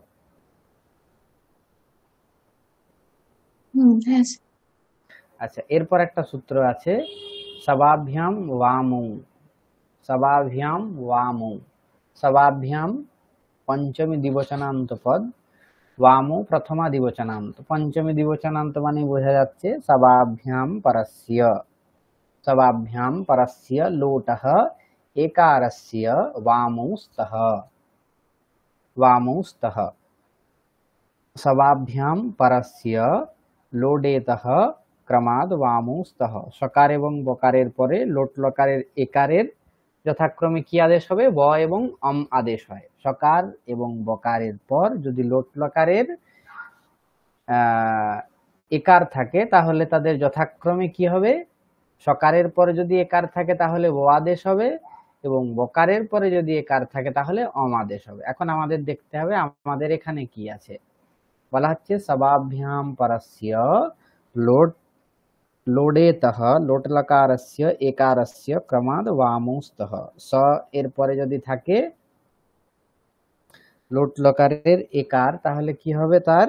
হ্যাঁ আচ্ছা, এরপর একটা সূত্র আছে, सबाभ्याम वामौ, सबाभ्याम वामौ, सबाभ्याम पंचमी द्विवचनान्त पद, वामौ प्रथमा द्विवचनान्त। पंचमी द्विवचनान्त माने बोझा जाच्छे सबाभ्याम परस्य, सबाभ्याम परस्य लोटः एकारस्य वामौ स्तः, वामौ स्तः। सबाभ्याम परस्य लोडेतः क्रमाद वामौ स्तः। सकार एवं बकारेर परे लोट लकारेर एकारेर যথাক্রমে কি আদেশ হবে? ব এবং অম আদেশ হয়। সকার এবং বকারের পর যদি লোট লকারের একার থাকে তাহলে তাদের যথাক্রমে কি হবে? সকারের পরে যদি একার থাকে তাহলে ব আদেশ হবে এবং বকারের পরে যদি একার থাকে তাহলে অম আদেশ হবে। এখন আমাদের দেখতে হবে আমাদের এখানে কি আছে। বলা হচ্ছে সবাভ্যাম পরস্য লোট लोडेतः लोट लकारस्य एकारस्य क्रमाद वामौ स्तः। स এর পরে যদি থাকে লোট লকারের একার তাহলে কি হবে? তার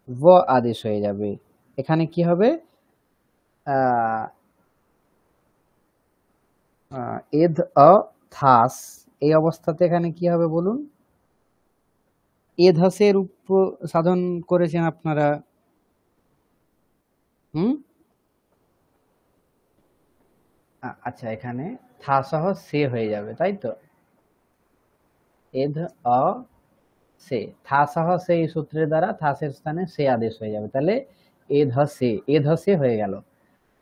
व আদেশ হয়ে যাবে। এখানে কি হবে? এধ অ থাস, এই অবস্থাতে এখানে কি হবে বলুন? এধাসের উপর সাধন করেছেন আপনারা। আচ্ছা, এখানে থা সহ সে হয়ে যাবে, তাই তো? এধ অ সে, থা সহ সে এই সূত্রের দ্বারা থাসের স্থানে সে আদেশ হয়ে যাবে, তাহলে এধসে হয়ে গেল।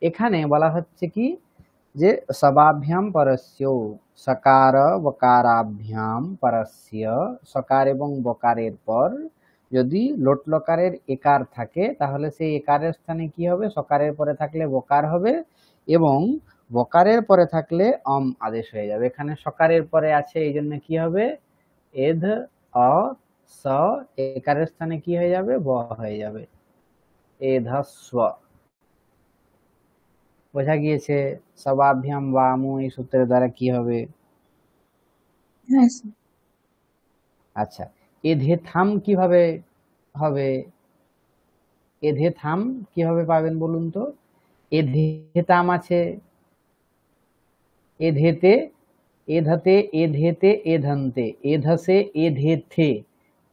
এখানে বলা হচ্ছে কি যে সবাভ্যাম পরস্য, সকার বকারাভ্যাম পরস্য, সকার এবং বকারের পর যদি লোট লকারের একার থাকে তাহলে সেই একারের স্থানে কি হবে? সকারের পরে থাকলে বকার হবে এবং বকারের পরে থাকলে অম আদেশ হয়ে যাবে। এখানে সকারের পরে আছে এই জন্য কি হবে? এধ অ স, একারের স্থানে কি হয়ে যাবে? ব হয়ে যাবে, এধস্ব। বোঝা গিয়েছে সবাভ্যাম বামু এই সূত্রের দ্বারা কি হবে? আচ্ছা, এধে থাম কিভাবে হবে? এধে থাম কিভাবে পাবেন বলুন তো? এধে থাম আছে এধেতে, এধতে, এধেতে, এধন্তে, এধসে, এধেথে,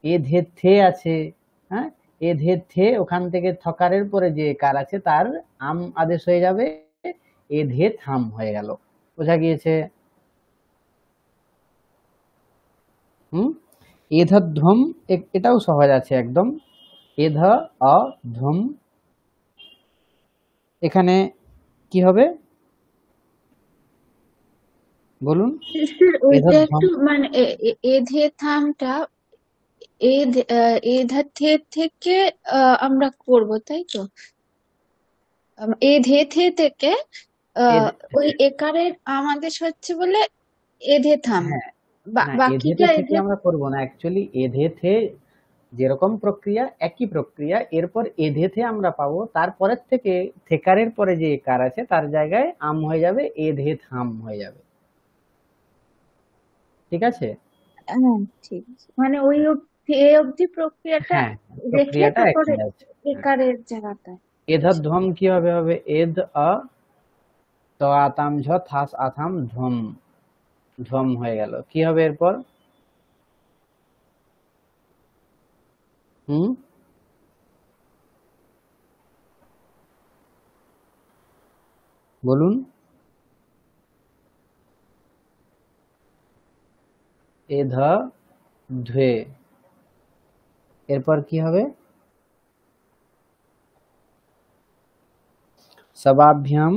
এধেথে আছে। হ্যাঁ, এধেথে, ওখান থেকে থকারের পরে যে কার আছে তার আম আদেশ হয়ে যাবে, এধে থাম হয়ে গেল। বোঝা গিয়েছে? এধধ্বম, এটাও সহজ আছে একদম। এধ অধ্বম, এখানে কি হবে বলুন? ওইটা একটু মানে এধে থামটা এধে থেকে আমরা করব, তাই তো? এধে থেকে ওই একারের আমাদের হচ্ছে বলে এধে থাম। হ্যাঁ, বাকিটা এধেতে থেকে আমরা করব না, অ্যাকচুয়ালি এধেতে যেরকম প্রক্রিয়া একই প্রক্রিয়া, এরপর এধেতে আমরা পাবো, তারপরের থেকে থেকারের পরে যে একার আছে তার জায়গায় আম হয়ে যাবে, এধে থাম হয়ে যাবে। ঠিক আছে? হ্যাঁ, ঠিক আছে। মানে ওই অবধি প্রক্রিয়াটা রেখে তারপরে একারের জায়গাটায় এধধ্বম কি হবে? হবে এধ অ ত আতাম ঝ থাস আথাম ধ্বম, ধ্বম হয়ে গেল। কি হবে এরপর? বলুন। এধ ধে, এরপর কি হবে? সবাভ্যাম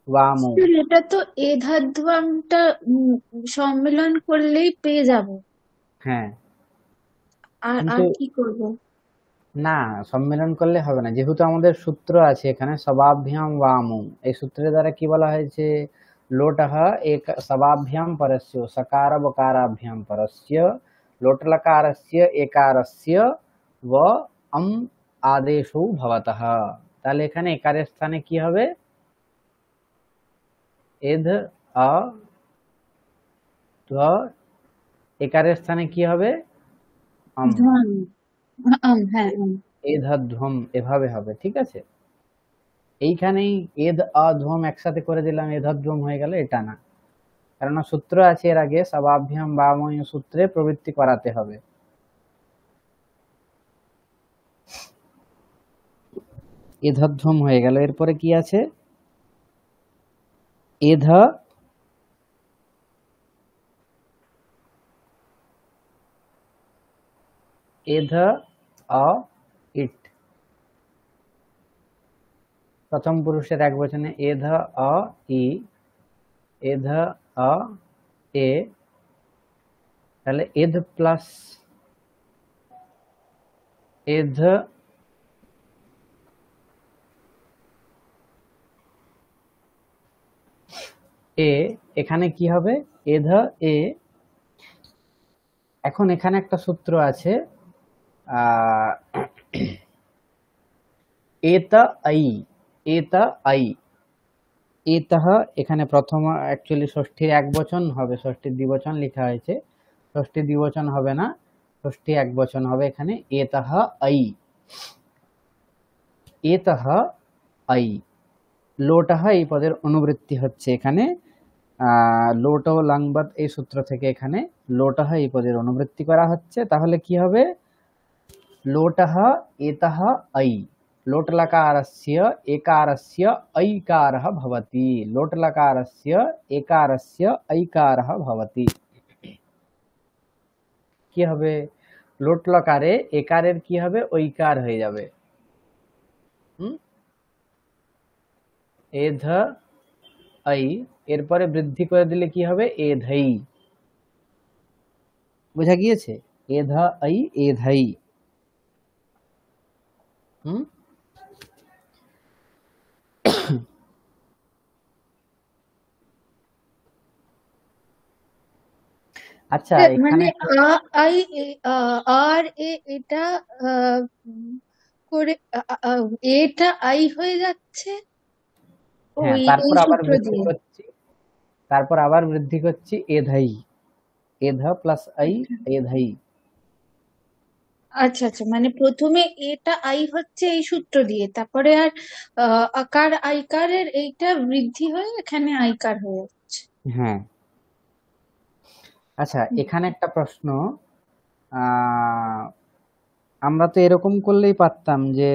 বামু। এটা তো এধাধ্বমটা সম্মেলন করলেই পেয়ে যাব। হ্যাঁ, আর কি করব? না, সম্মেলন করলে হবে না, যেহেতু আমাদের সূত্র আছে এখানে সবাভ্যাম বামু। এই সূত্রের দ্বারা কি বলা হয়েছে? लोटः एक सवाभ्याम परस्य सकार बकाराभ्याम परस्य लोट लकारस्य एकारस्य व अम आदेशो भवतः। তাহলে এখানে একারের স্থানে কি হবে? এধ অ ধ্ব, একারের স্থানে কি হবে? হ্যাঁ, এধাধ্বম এভাবে হবে, ঠিক আছে। এইখানেই এদ আধ্বম একসাথে করে দিলাম, এধাধ্বম হয়ে গেল, এটা না, কেননা সূত্র আছে এর আগে সবাভ্যাম বাময় সূত্রে প্রবৃত্তি করাতে হবে। এধাধ্বম হয়ে গেল, এরপরে কি আছে, এধ এধ অ ইট, প্রথম পুরুষের এক বচনে এধ অ ই, এধ অ এ, তাহলে এধ প্লাস এধ এ, এখানে কি হবে, এধ এ। এখন এখানে একটা সূত্র আছে, এতা আই, এতা আই, এতহ, এখানে প্রথম অ্যাকচুয়ালি ষষ্ঠীর এক বচন হবে, ষষ্ঠীর দ্বিবচন লেখা হয়েছে, ষষ্ঠী দ্বিবচন হবে না, ষষ্ঠী এক বচন হবে এখানে, এতহ আই, এতহ আই, লোটহ এই পদের অনুবৃত্তি হচ্ছে এখানে, লোট ও লাংবাদ এই সূত্র থেকে এখানে লোটহ এই পদের অনুবৃত্তি করা হচ্ছে। তাহলে কি হবে, लोटः एतः ऐ, लोट्लकारस्य एकारस्य ऐकारः भवति, लोट्लकारस्य एकारस्य ऐकारः भवति। কি হবে, লোটলকারে একারের কি হবে, ঐকার হয়ে যাবে। এধ ऐ, এরপরে বৃদ্ধি করে দিলে কি হবে, এধৈ, বোঝা গিয়েছে, এধ ऐ এধৈ। আচ্ছা এখানে মানে আই আর এটা করে এটা আই হয়ে যাচ্ছে হ্যাঁ, ওই এই তারপর আবার সূত্র বৃদ্ধি দিয়ে। করছি, তারপর আবার বৃদ্ধি করছি এধাই, এধ প্লাস আই, এধাই। আচ্ছা আচ্ছা, মানে প্রথমে এটা আই হচ্ছে এই সূত্র দিয়ে, তারপরে আর আকার আইকারের এইটা বৃদ্ধি হয়ে এখানে আইকার হয়ে যাচ্ছে। হ্যাঁ, আচ্ছা এখানে একটা প্রশ্ন, আমরা তো এরকম করলেই পারতাম যে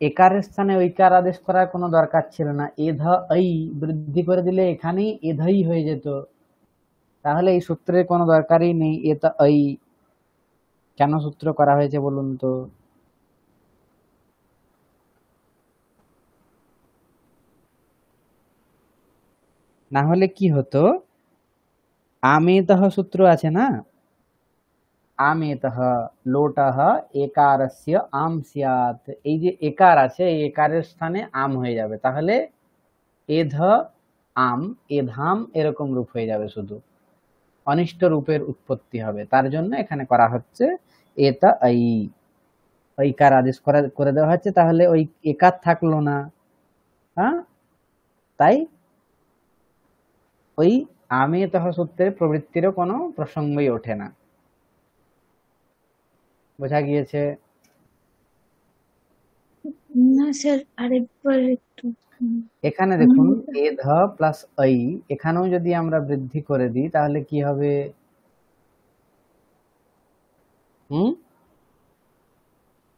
একারের স্থানে ঐকার আদেশ করার কোনো দরকার ছিল না, এধ ঐ বৃদ্ধি করে দিলে এখানেই এধই হয়ে যেত, তাহলে এই সূত্রের কোনো দরকারই নেই, এত ঐ কেন সূত্র করা হয়েছে বলুন তো। না হলে কি হতো, আমেতহ সূত্র আছে না, আমেতহ লোটহ একারস্য আম স্যাৎ, এই যে একার আছে এই একারের স্থানে আম হয়ে যাবে, তাহলে এধ আম এধাম এরকম রূপ হয়ে যাবে, শুধু অনিষ্ট রূপের উৎপত্তি হবে, তার জন্য এখানে করা হচ্ছে এতা আই, ঐকার আদেশ করে দেওয়া হচ্ছে, তাহলে ওই একার থাকলো না, হ্যাঁ, তাই ওই আমেতহ সূত্রের প্রবৃত্তিরও কোনো প্রসঙ্গই ওঠে না। বোঝা গিয়েছে? না স্যার, আরেকবার একটু। এখানে দেখুন এধ প্লাস ঐ, এখানেও যদি আমরা বৃদ্ধি করে দিই তাহলে কি হবে,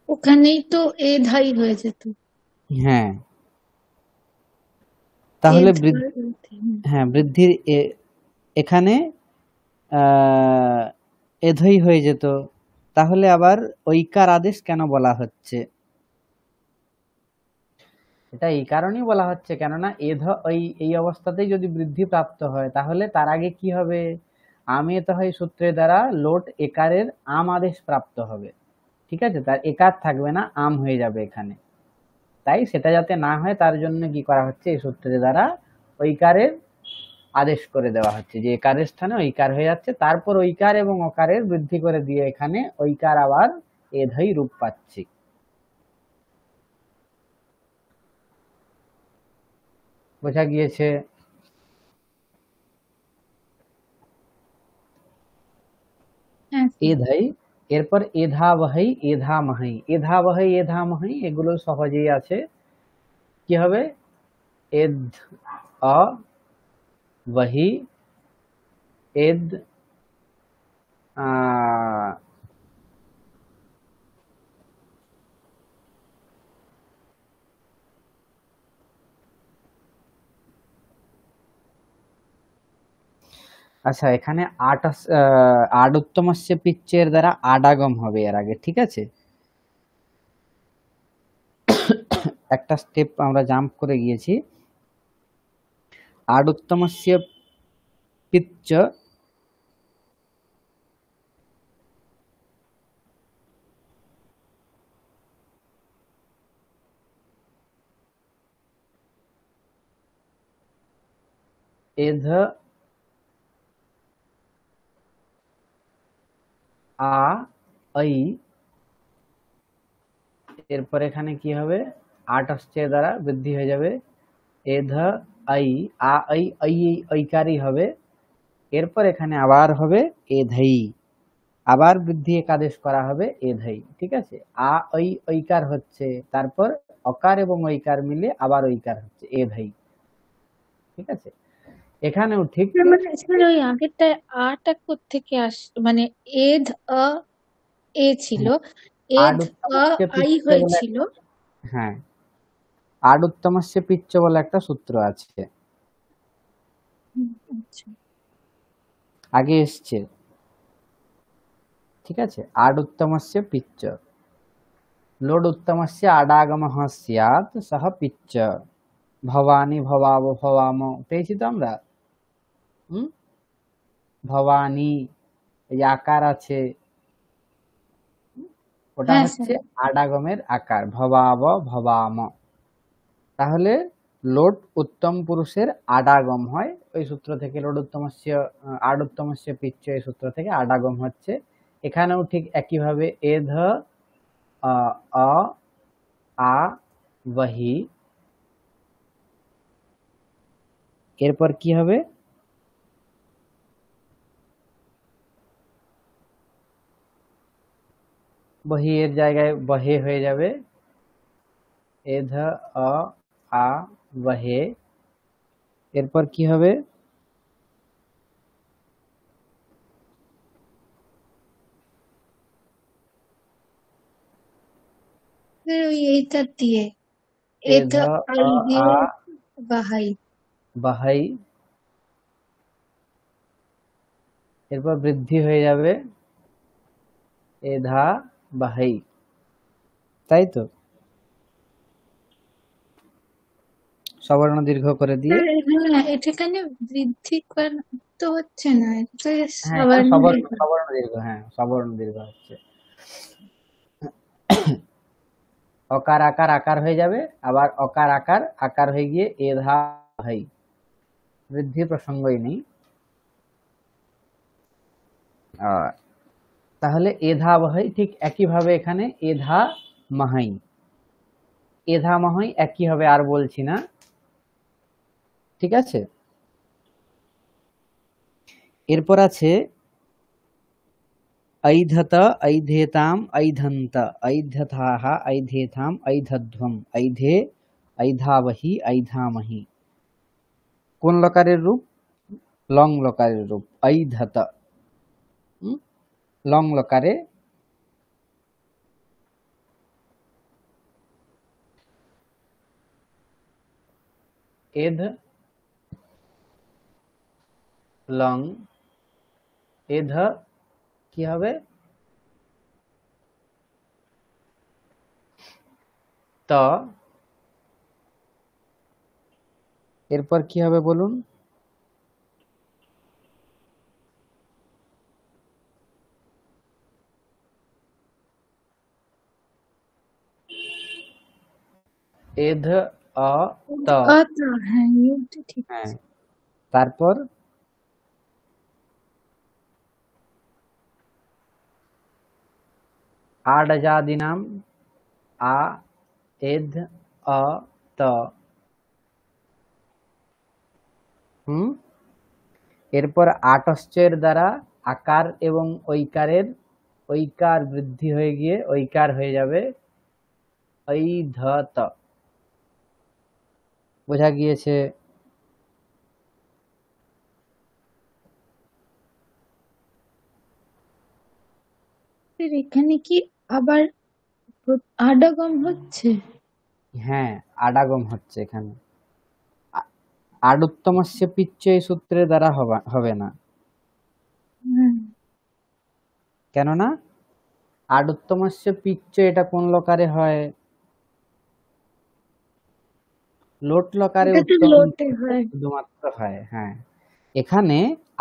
ওখানেই তো এ ধাই হয়ে যেত। হ্যাঁ, তাহলে হ্যাঁ বৃদ্ধির এখানে এধই হয়ে যেত, তাহলে আবার ঐকার আদেশ কেন বলা হচ্ছে, এটা এই কারণেই বলা হচ্ছে কেননা এধ এই অবস্থাতেই যদি বৃদ্ধি প্রাপ্ত হয় তাহলে তার আগে কি হবে, আমেত হয় সূত্রের দ্বারা লোট একারের আম আদেশ প্রাপ্ত হবে, ঠিক আছে, তার একার থাকবে না, আম হয়ে যাবে এখানে, তাই সেটা যাতে না হয় তার জন্য কি করা হচ্ছে, এই সূত্রের দ্বারা ঐকারের আদেশ করে দেওয়া হচ্ছে, যে একারের স্থানে ঐকার হয়ে যাচ্ছে, তারপর ঐকার এবং অকারের বৃদ্ধি করে দিয়ে এখানে ঐকার আবার এধই রূপ পাচ্ছি। বোঝা গিয়েছে? এধই এরপর এধাবহৈ এধামহৈ, এধাবহৈ এধামহৈ এগুলো সহজেই আছে। কি হবে? এদ অ वही এদ আচ্ছা, এখানে আডুত্তমস্য পিচ্চের দ্বারা আডাগম হবে এর আগে, ঠিক আছে? একটা স্টেপ আমরা জাম্প করে গিয়েছি। আডুত্তমস্য পিচ্চ এধ আ ঐ, এরপর এখানে কি হবে? আট অস্টের দ্বারা বৃদ্ধি হয়ে যাবে এধ আই, আ ঐ ঐ ঐকারই হবে। এরপর এখানে আবার হবে এধৈ, আবার বৃদ্ধি একাদেশ করা হবে এধৈ, ঠিক আছে? আ ঐ ঐকার হচ্ছে, তারপর অকার এবং ঐকার মিলে আবার ঐকার হচ্ছে এধৈ, ঠিক আছে? এখানেও ঠিক মানে স্যার ওই আগেরটা আটা কোত্থেকে মানে এধ আ এ ছিল, এধ আ আডুত্তমস্য আই পিচ্চ বলে হয়েছিল। হ্যাঁ, আডুত্তমস্য পিচ্চ বলে একটা সূত্র আছে, আচ্ছা। আগে এসছে, ঠিক আছে? আডুত্তমস্য পিচ্চ, লোড উত্তমস্য আডাগমঃ স্যাৎ সহ পিচ্চ, ভবানী ভবাব ভবাম, পেয়েছি তো আমরা? ভবানী, এই যে আকার আছে, ওটা হ্যাঁ হচ্ছে স্যার। আডাগমের আকার, ভবাব ভবাম। তাহলে লোট উত্তম পুরুষের আডাগম হয় ওই সূত্র থেকে, লোট উত্তমস্য আডুত্তমস্য পিচ্চ এই সূত্র থেকে আডাগম হচ্ছে। এখানেও ঠিক একইভাবে এধ আ আ वही, এরপর কি হবে? वही এর জায়গায় বহে হয়ে যাবে এধ আ वहे। এরপর কি হবে? ওই এইটা দিয়ে এধ এধ আই দিয়ে আ বাহাই। বাহাই, এরপর বৃদ্ধি হয়ে যাবে এধা বাহাই, তাই তো? সবর্ণ দীর্ঘ করে দিয়ে, হ্যাঁ, এখানে বৃদ্ধি তো হচ্ছে না, এটা হ্যাঁ এখানে সামান্য সবর্ণ দীর্ঘ। সবর্ণ দীর্ঘ, হ্যাঁ সবর্ণ দীর্ঘ হচ্ছে। অকার আকার আকার হয়ে যাবে, আবার অকার আকার আকার হয়ে গিয়ে এধা বাহাই, বৃদ্ধি প্রসঙ্গই নেই। তাহলে এধা বাহাই ঠিক একইভাবে এখানে এধা মাহাই, এধা মাহাই একই হবে, আর বলছি না, ঠিক আছে? এরপর আছে ऐधत ऐधेताम ऐधन्त ऐधथाः ऐधेथाम ऐधध्वम ऐधे ऐधावहि ऐधामहि, কোন লকারের রূপ? লং লকারের রূপ, ऐधत লং লকারে এধ লং, এধ কি হবে? ত, এরপর কি হবে বলুন? এধ অ ত, হ্যাঁ এটা ঠিক হ্যাঁ, আছে। তারপর আডজাদিনাম আ এধ অ ত, এরপর আটশ্চের দ্বারা আকার এবং ঐকারের ঐকার বৃদ্ধি হয়ে গিয়ে ঐকার হয়ে যাবে ঐধত। বোঝা গিয়েছে? এখানে কি আবার আডাগম হচ্ছে? হ্যাঁ, আডাগম হচ্ছে এখানে। আডুত্তমস্য পিচ্চ এই সূত্রের দ্বারা হবে না। হুম, কেননা আডুত্তমস্য পিচ্চ এটা কোন লকারে হয়? লোট লকারে এটা তো উত্তম লোটে হয়। শুধুমাত্র হয়। হ্যাঁ, এখানে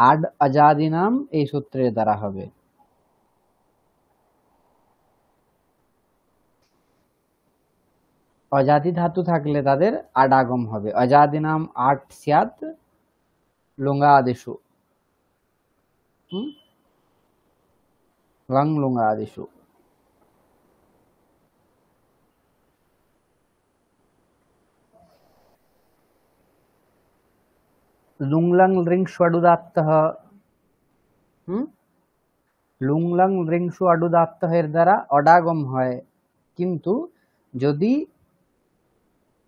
আড আজাদি নাম এই সূত্রের দ্বারা হবে। অজাদি ধাতু থাকলে তাদের আডাগম হবে। অজাদি নাম আট স্যাৎ লুঙ্গাদিষু। লং লুঙ্গাদিষু। লুংলং রিংসু আডুদাত্তঃ। লুংলং রিংসু আডুদাত্তঃ এর দ্বারা অডাগম হয়, কিন্তু যদি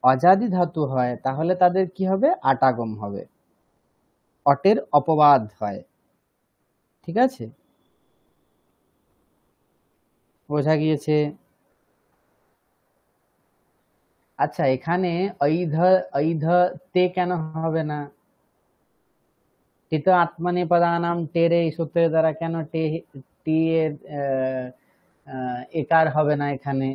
অজাদি ধাতু হয় তাহলে তাদের কি হবে? আটাগম হবে, অটের অপবাদ হয়। ঠিক আছে, বোঝা গিয়েছে? আচ্ছা, এখানে ঐধ ঐধ তে কেন হবে না? টিত আত্মনেপদানাম টেরে এই সূত্রের দ্বারা কেন টি এর একার হবে না এখানে?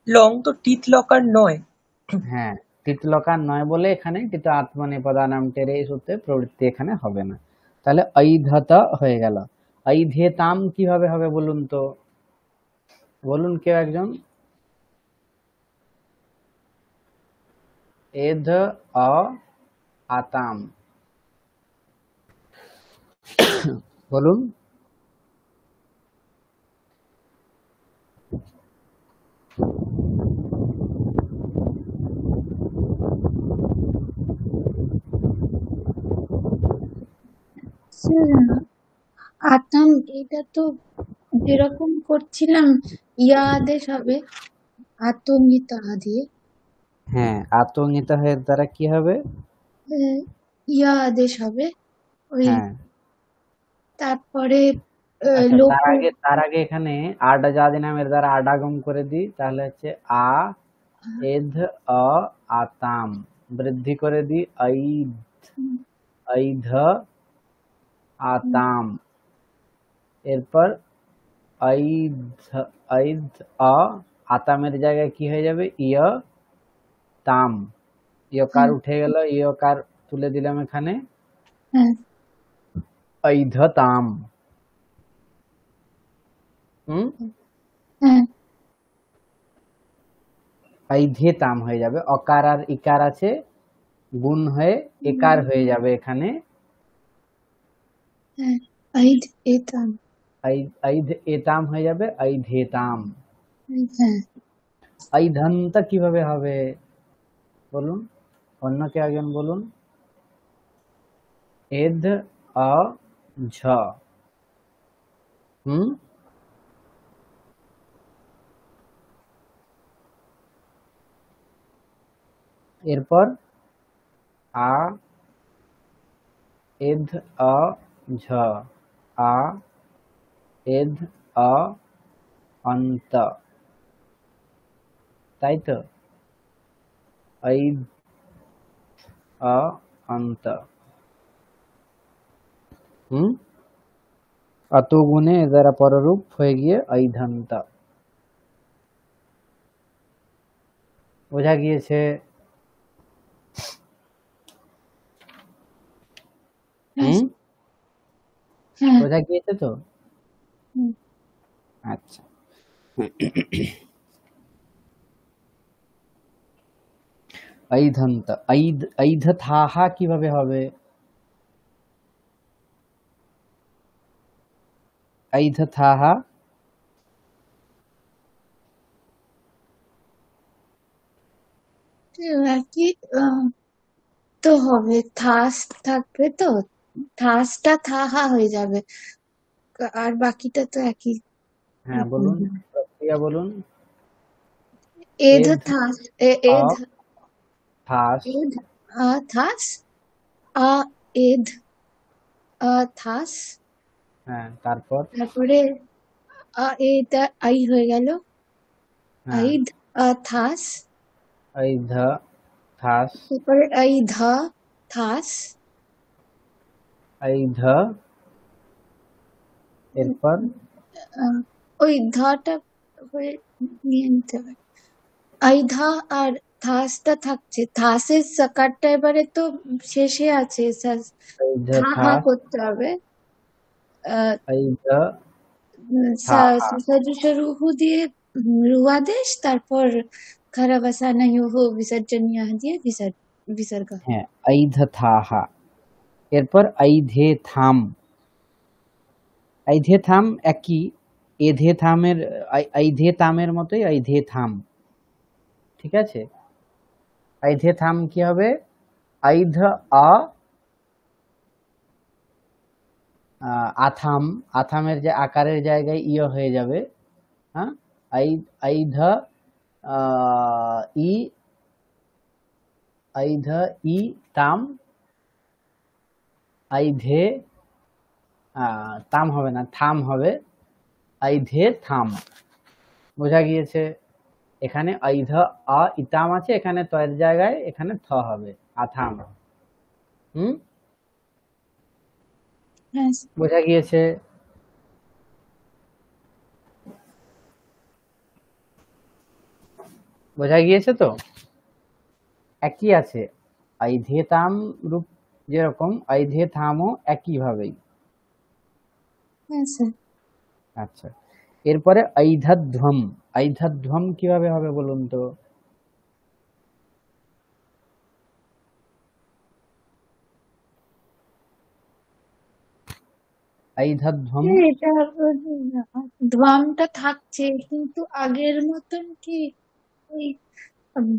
লং তো টিথ লকার নয়। হ্যাঁ, টিতলকার নয় বলে এখানে টিত আত্মনেপদানাম টেরে এই সূত্রের প্রবৃত্তি এখানে হবে না। তাহলে ঐধত হয়ে গেল। ঐধেতাম কিভাবে হবে বলুন তো? বলুন কেউ একজন। এধ অ আতাম, বলুন। আতাম, এটা তো যেরকম করছিলাম ইয়া আদেশ হবে আতঙ্গিত দিয়ে। হ্যাঁ, আতঙ্কিত এর দ্বারা কি হবে? ইয়া আদেশ হবে ওই, হ্যাঁ, তারপরে আচ্ছা, লোপ। তার আগে এখানে আডা জাদি নামের দ্বারা আডাগম করে দিই, তাহলে হচ্ছে আ এধ অ আতাম, বৃদ্ধি করে দিই ঐধ আতাম। এরপর ঐধ ঐধ অ আতামের জায়গায় কি হয়ে যাবে? ইয় তাম। ইয়কার উঠে গেল, ইয়কার তুলে দিলাম এখানে, হ্যাঁ, ঐধতাম। হ্যাঁ, ঐধেতাম হয়ে যাবে। অকার আর ইকার আছে, গুণ হয়ে একার হয়ে যাবে এখানে। হ্যাঁ, আইদ এতাম। ঐধ এতাম হয়ে যাবে ঐধেতাম। হ্যাঁ, ঐধন্ত কিভাবে হবে বলুন? অন্য কে একজন বলুন। এধ অ ঝ। এরপর আ এধ অ ঝ, আ এধ অ অন্ত, তাই তো? ঐধ অ অন্ত। অত গুণে এর দ্বারা পররূপ হয়ে গিয়ে ঐধন্ত। বোঝা গিয়েছে? বোঝা গিয়েছে তো? আচ্ছা, ঐধন্ত। ঐধথাহা কিভাবে হবে? ঐধথাহা কি তো হবে, থাস থাকবে তো, থাসটা থাহা হয়ে যাবে, আর বাকিটা তো একই হ্যাঁ রকম বলুন, হবে। প্রক্রিয়া বলুন। এধ এধ থাস অ এধ থাস। এধ থাস আ এধ থাস, হ্যাঁ তারপর। তারপরে এটা আই হয়ে গেল, হ্যাঁ আইধ থাস, ঐধ থাস। তারপরে আইধ থাস, ঐধ, এরপর আহ, ওই ধাটা করে নিয়ে নিতে হবে। আইধা আর থাসটা থাকছে, থাসের সাকারটা এবারে তো শেষে আছে, ঐধ থা হা থাস। করতে হবে। আহ ঐধ থাহা। সরু দিয়ে রুয়াদেশ, তারপর খারাবাসানা ইউহু বিসর্জনীয় দিয়ে বিসর্গ। হ্যাঁ ঐধ থাহা। এরপর ঐধে থাম। ঐধে থাম একই, এধে থামের ঐধে তামের মতোই ঐধে থাম। ঠিক আছে, ঐধে থাম কি হবে? ঐধ আ আথাম, আথামের যে আকারের জায়গায় ইয় হয়ে যাবে। হ্যাঁ, ঐধ ই, ঐধ ই তাম, ঐধে তাম হবে না, থাম হবে, ঐধে থাম। বোঝা গিয়েছে? এখানে ঐধ আ ইতাম আছে, এখানে তয়ের জায়গায় এখানে থ হবে, আথাম। হুম, হ্যাঁ, বোঝা গিয়েছে? বোঝা গিয়েছে তো? একই আছে, ঐধে তাম রূপ যেরকম ঐধে থামও একই ভাবেই। হ্যাঁ স্যার। আচ্ছা, এরপরে ঐধধ্বম। ঐধধ্বম কিভাবে হবে বলুন তো? ঐধধ্বম। এটা ধ্বমটা থাকছে, কিন্তু আগের মতন কি ওই উম,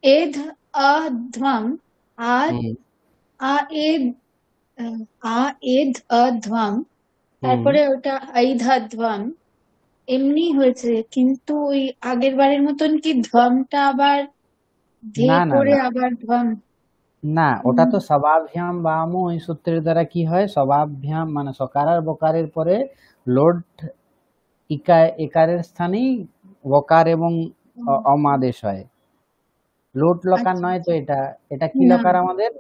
এধ ধ্বম, আ হুম আ এধ আহ, আ এধ ধ্বম, হুম। তারপরে ওটা আইধা ধ্বম এমনি হয়েছে, কিন্তু ওই আগের বারের মতন কি ধ্বমটা আবার ধে না না করে না আবার ধ্বম। না, ওটা উম, তো সবাভ্যাম বাম, ওই সূত্রের দ্বারা কি হয়, সবাভ্যাম মানে সকার আর বকারের পরে লোড একারের স্থানেই বকার এবং অমাদেশ হয়। লোট লকার আচ্ছা নয় তো আচ্ছা। এটা। এটা কি না, লকার আমাদের?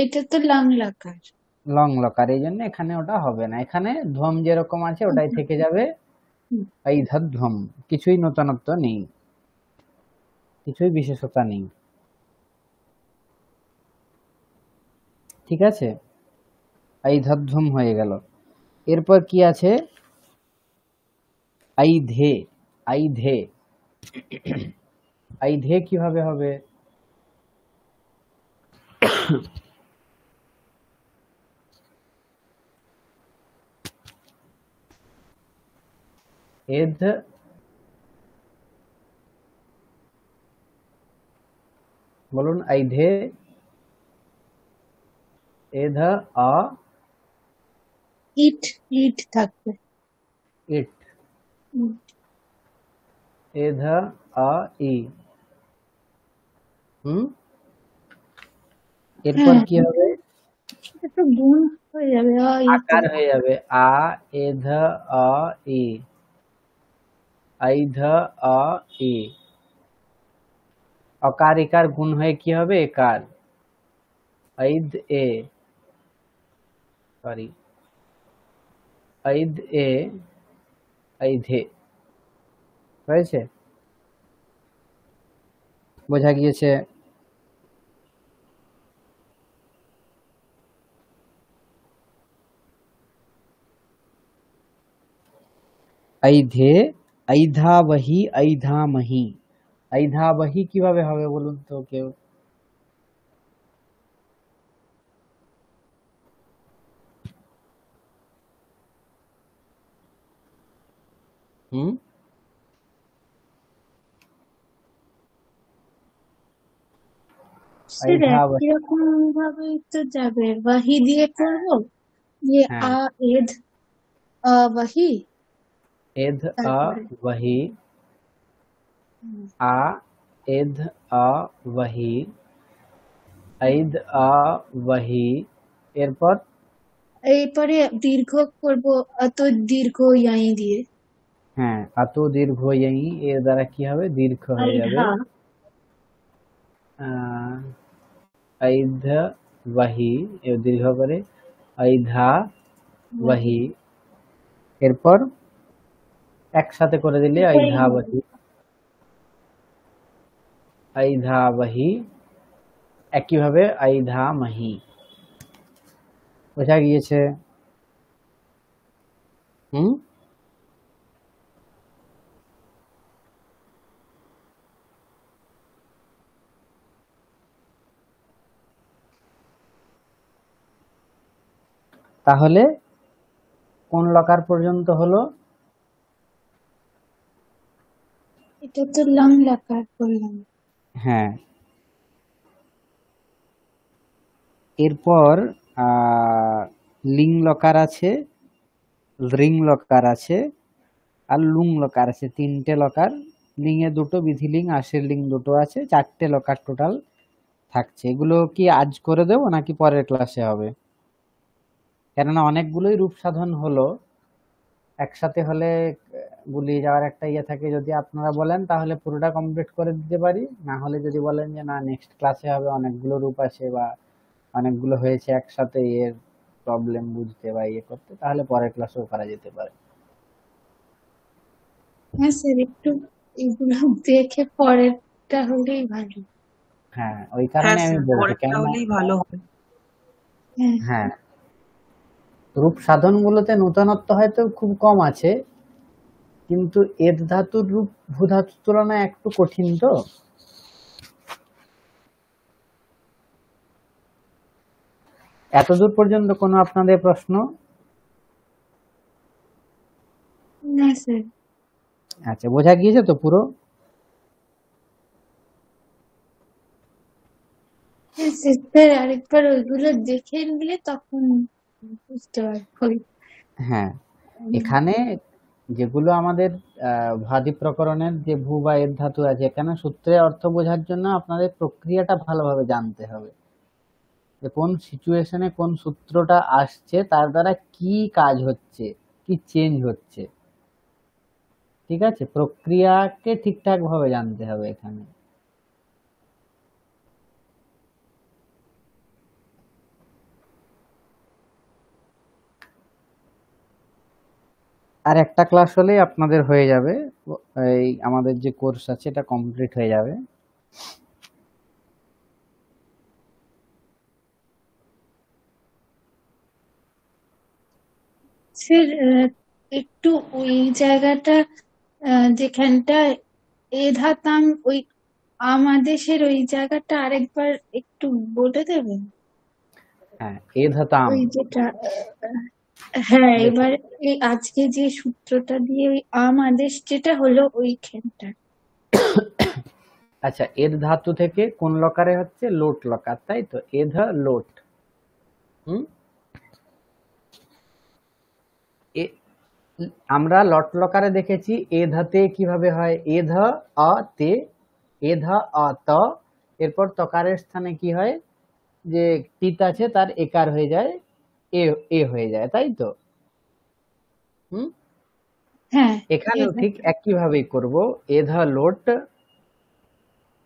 এটা তো লাং লাকার। লং লকার, এই জন্য এখানে ওটা হবে না, এখানে ধ্বম যেরকম আছে ওটাই থেকে যাবে। হুম, এই ধ্বম, কিছুই নতুনত্ব নেই, কিছুই বিশেষতা নেই। ঠিক আছে, এই ধ্বম হয়ে গেল। এরপর কি আছে? আইধে। আইধে, আইধে কিভাবে হবে? এধ, বলুন আইধে, এধ আ ইট ইট থাকবে। ইট, হুম, এধ আ ই। হুম, এরপর হ্যাঁ, কি হবে? এটা তো গুণ হয়ে যাবে ইতে। আকার হয়ে যাবে, আ এধ আ ই, আইধ আ ই। অকার ইকার গুণ হয়ে কি হবে? একার, ঐধ এ, সরি, ঐধ এ, ঐধে। হয়েছে? বোঝা গিয়েছে? ঐধে, ঐধাবহি, ঐধামহি। ঐধাবহি কিভাবে হবে বলুন তো কেউ? হুম, স্যার ऐधा একই রকম ভাবেই তো যাবে, ওয়াহি দিয়ে করবো, যে হ্যাঁ, এধ ওয়াহি, एध তারপরে वही, হুম, आ एध वही, ऐद वही, এরপর এরপরে দীর্ঘ করব, অত দীর্ঘ ইয়াই দিয়ে, হ্যাঁ আতো দীর্ঘ এই এর দ্বারা কি হবে দীর্ঘ হয়ে যাবে আইধা, ऐध वही এর দীর্ঘ করে ऐधा ওয়াহি, वही, এরপর একসাথে করে দিলে ऐधा वही, ऐधा वही, একইভাবে ऐधा मही। বোঝা গিয়েছে? হুম, তাহলে কোন লকার পর্যন্ত হলো? এটা তো লং লাকার করলাম। হ্যাঁ, এরপর লিং লকার আছে, রিং লকার আছে, আর লুং লকার আছে, তিনটে লকার। লিং এ দুটো, বিধিলিং আশের লিং দুটো আছে, চারটে লকার টোটাল থাকছে। এগুলো কি আজ করে দেবো নাকি পরের ক্লাসে হবে? কেননা অনেকগুলোই রূপ সাধন হলো, একসাথে হলে গুলিয়ে যাওয়ার একটা ইয়ে থাকে। যদি আপনারা বলেন তাহলে পুরোটা কমপ্লিট করে দিতে পারি, না হলে যদি বলেন যে না নেক্সট ক্লাসে হবে, অনেকগুলো রূপ আছে বা অনেকগুলো হয়েছে একসাথে, এর প্রবলেম বুঝতে বা ইয়ে করতে, তাহলে পরের ক্লাসেও করা যেতে পারে। হ্যাঁ স্যার, একটু এগুলো দেখে পরেরটা হলেই ভালো। হ্যাঁ, ওই হ্যাঁ কারণে আমি স্যার, বলছি, পরেরটা কেননা হলেই ভালো হবে। হ্যাঁ হ্যাঁ রূপ সাধনগুলোতে নূতনত্ব হয়তো খুব কম আছে, কিন্তু এদ ধাতুর রূপ ভূ ধাতুর তুলনায় একটু কঠিন। তো এতদূর পর্যন্ত কোনো আপনাদের প্রশ্ন? না স্যার, আচ্ছা, বোঝা গিয়েছে তো পুরো? হ্যাঁ স্যার, আরেকবার ওইগুলো দেখে নিলে তখন বুঝতে পারবো। হ্যাঁ, এখানে যেগুলো আমাদের ভাদি প্রকরণের যে ভূ বা এর ধাতু আছে, এখানে সূত্রের অর্থ বোঝার জন্য আপনাদের প্রক্রিয়াটা ভালোভাবে জানতে হবে, যে কোন সিচুয়েশনে কোন সূত্রটা আসছে, তার দ্বারা কি কাজ হচ্ছে, কি চেঞ্জ হচ্ছে। ঠিক আছে, প্রক্রিয়াকে ঠিকঠাক ভাবে জানতে হবে এখানে। আর একটা ক্লাস হলেই আপনাদের হয়ে যাবে, এই আমাদের যে কোর্স আছে এটা কমপ্লিট হয়ে যাবে। স্যার একটু ওই জায়গাটা, যেখানটা এ ধাতাম, ওই আমাদেশের ওই জায়গাটা আরেকবার একটু বলে দেবেন। হ্যাঁ, এ ধাতাম ওই যেটা হ্যাঁ, দেখুন, এবার এই আজকে যে সূত্রটা দিয়ে ওই আদেশ যেটা হলো ওইখানটা। আচ্ছা, এর ধাতু থেকে কোন লকারে হচ্ছে লোট লকার, তাই তো? এধ লোট। হুম, এ- আমরা লট লকারে দেখেছি এ ধাতে কিভাবে হয়, এধ অ তে, এধ অ ত, এরপর তকারের স্থানে কি হয়, যে টিত আছে তার একার হয়ে যায়, এ এ হয়ে যায়, তাই তো? হুম, হ্যাঁ, এ এখানেও ঠিক ধাতা। একই ভাবেই করব। এধ লোট,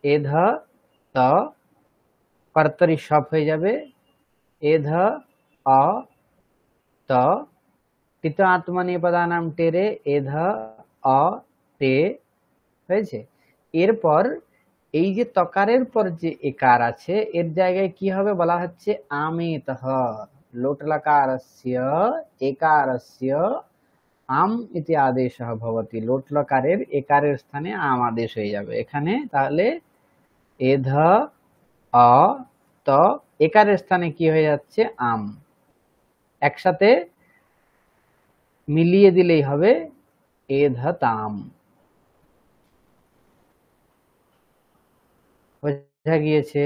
এধ ত, কর্তরি সব হয়ে যাবে, এধ অ ত, টিত আত্মনিপদানাম টেরে, এধ অ তে, হয়েছে। এরপর এই যে তকারের পর যে একার আছে, এর জায়গায় কি হবে বলা হচ্ছে আমেতঃ, লোট লকারস্য একারস্য আম ইতি আদেশঃ ভবতি। লোট লকারের একারের স্থানে আম আদেশ হয়ে যাবে এখানে। তাহলে এধ অ ত, একারের স্থানে কি হয়ে যাচ্ছে আম, একসাথে মিলিয়ে দিলেই হবে এধতাম। বোঝা গিয়েছে?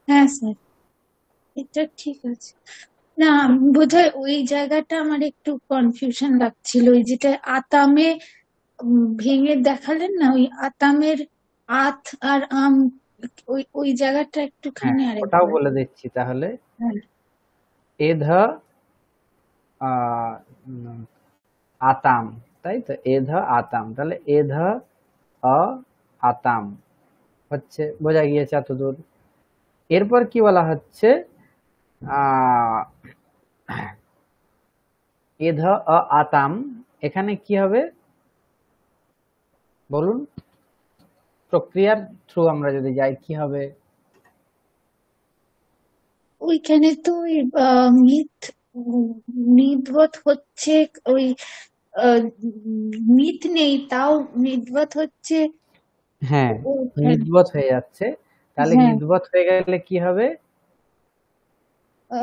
হ্যাঁ স্যার, এটা ঠিক আছে। না, বোধহয় ওই জায়গাটা আমার একটু কনফিউশন লাগছিল, ওই যেটা আতামে ভেঙে দেখালেন না, ওই আতামের আত আর আম, ওই ওই জায়গাটা হ্যাঁ, একটুখানি ওটাও আরেকবার। বলে দিচ্ছি তাহলে। হ্যাঁ, এধ আহ, উম, আতাম, তাই তো, এধ আতাম, তাহলে এধ অ আতাম হচ্ছে, বোঝা গিয়েছে এতদূর। এরপর কি বলা হচ্ছে, আহ এধ অ আতাম, এখানে কি হবে বলুন, প্রক্রিয়ার থ্রু আমরা যদি যাই কি হবে? ওইখানে তো ওই মিথ নির্বোধ হচ্ছে, ওই আহ, মিথ নেই, তাও নির্বোধ হচ্ছে হ্যাঁ, ওইখানে। নিদবত হয়ে যাচ্ছে, তাহলে হ্যাঁ, নিদবত হয়ে গেলে কি হবে?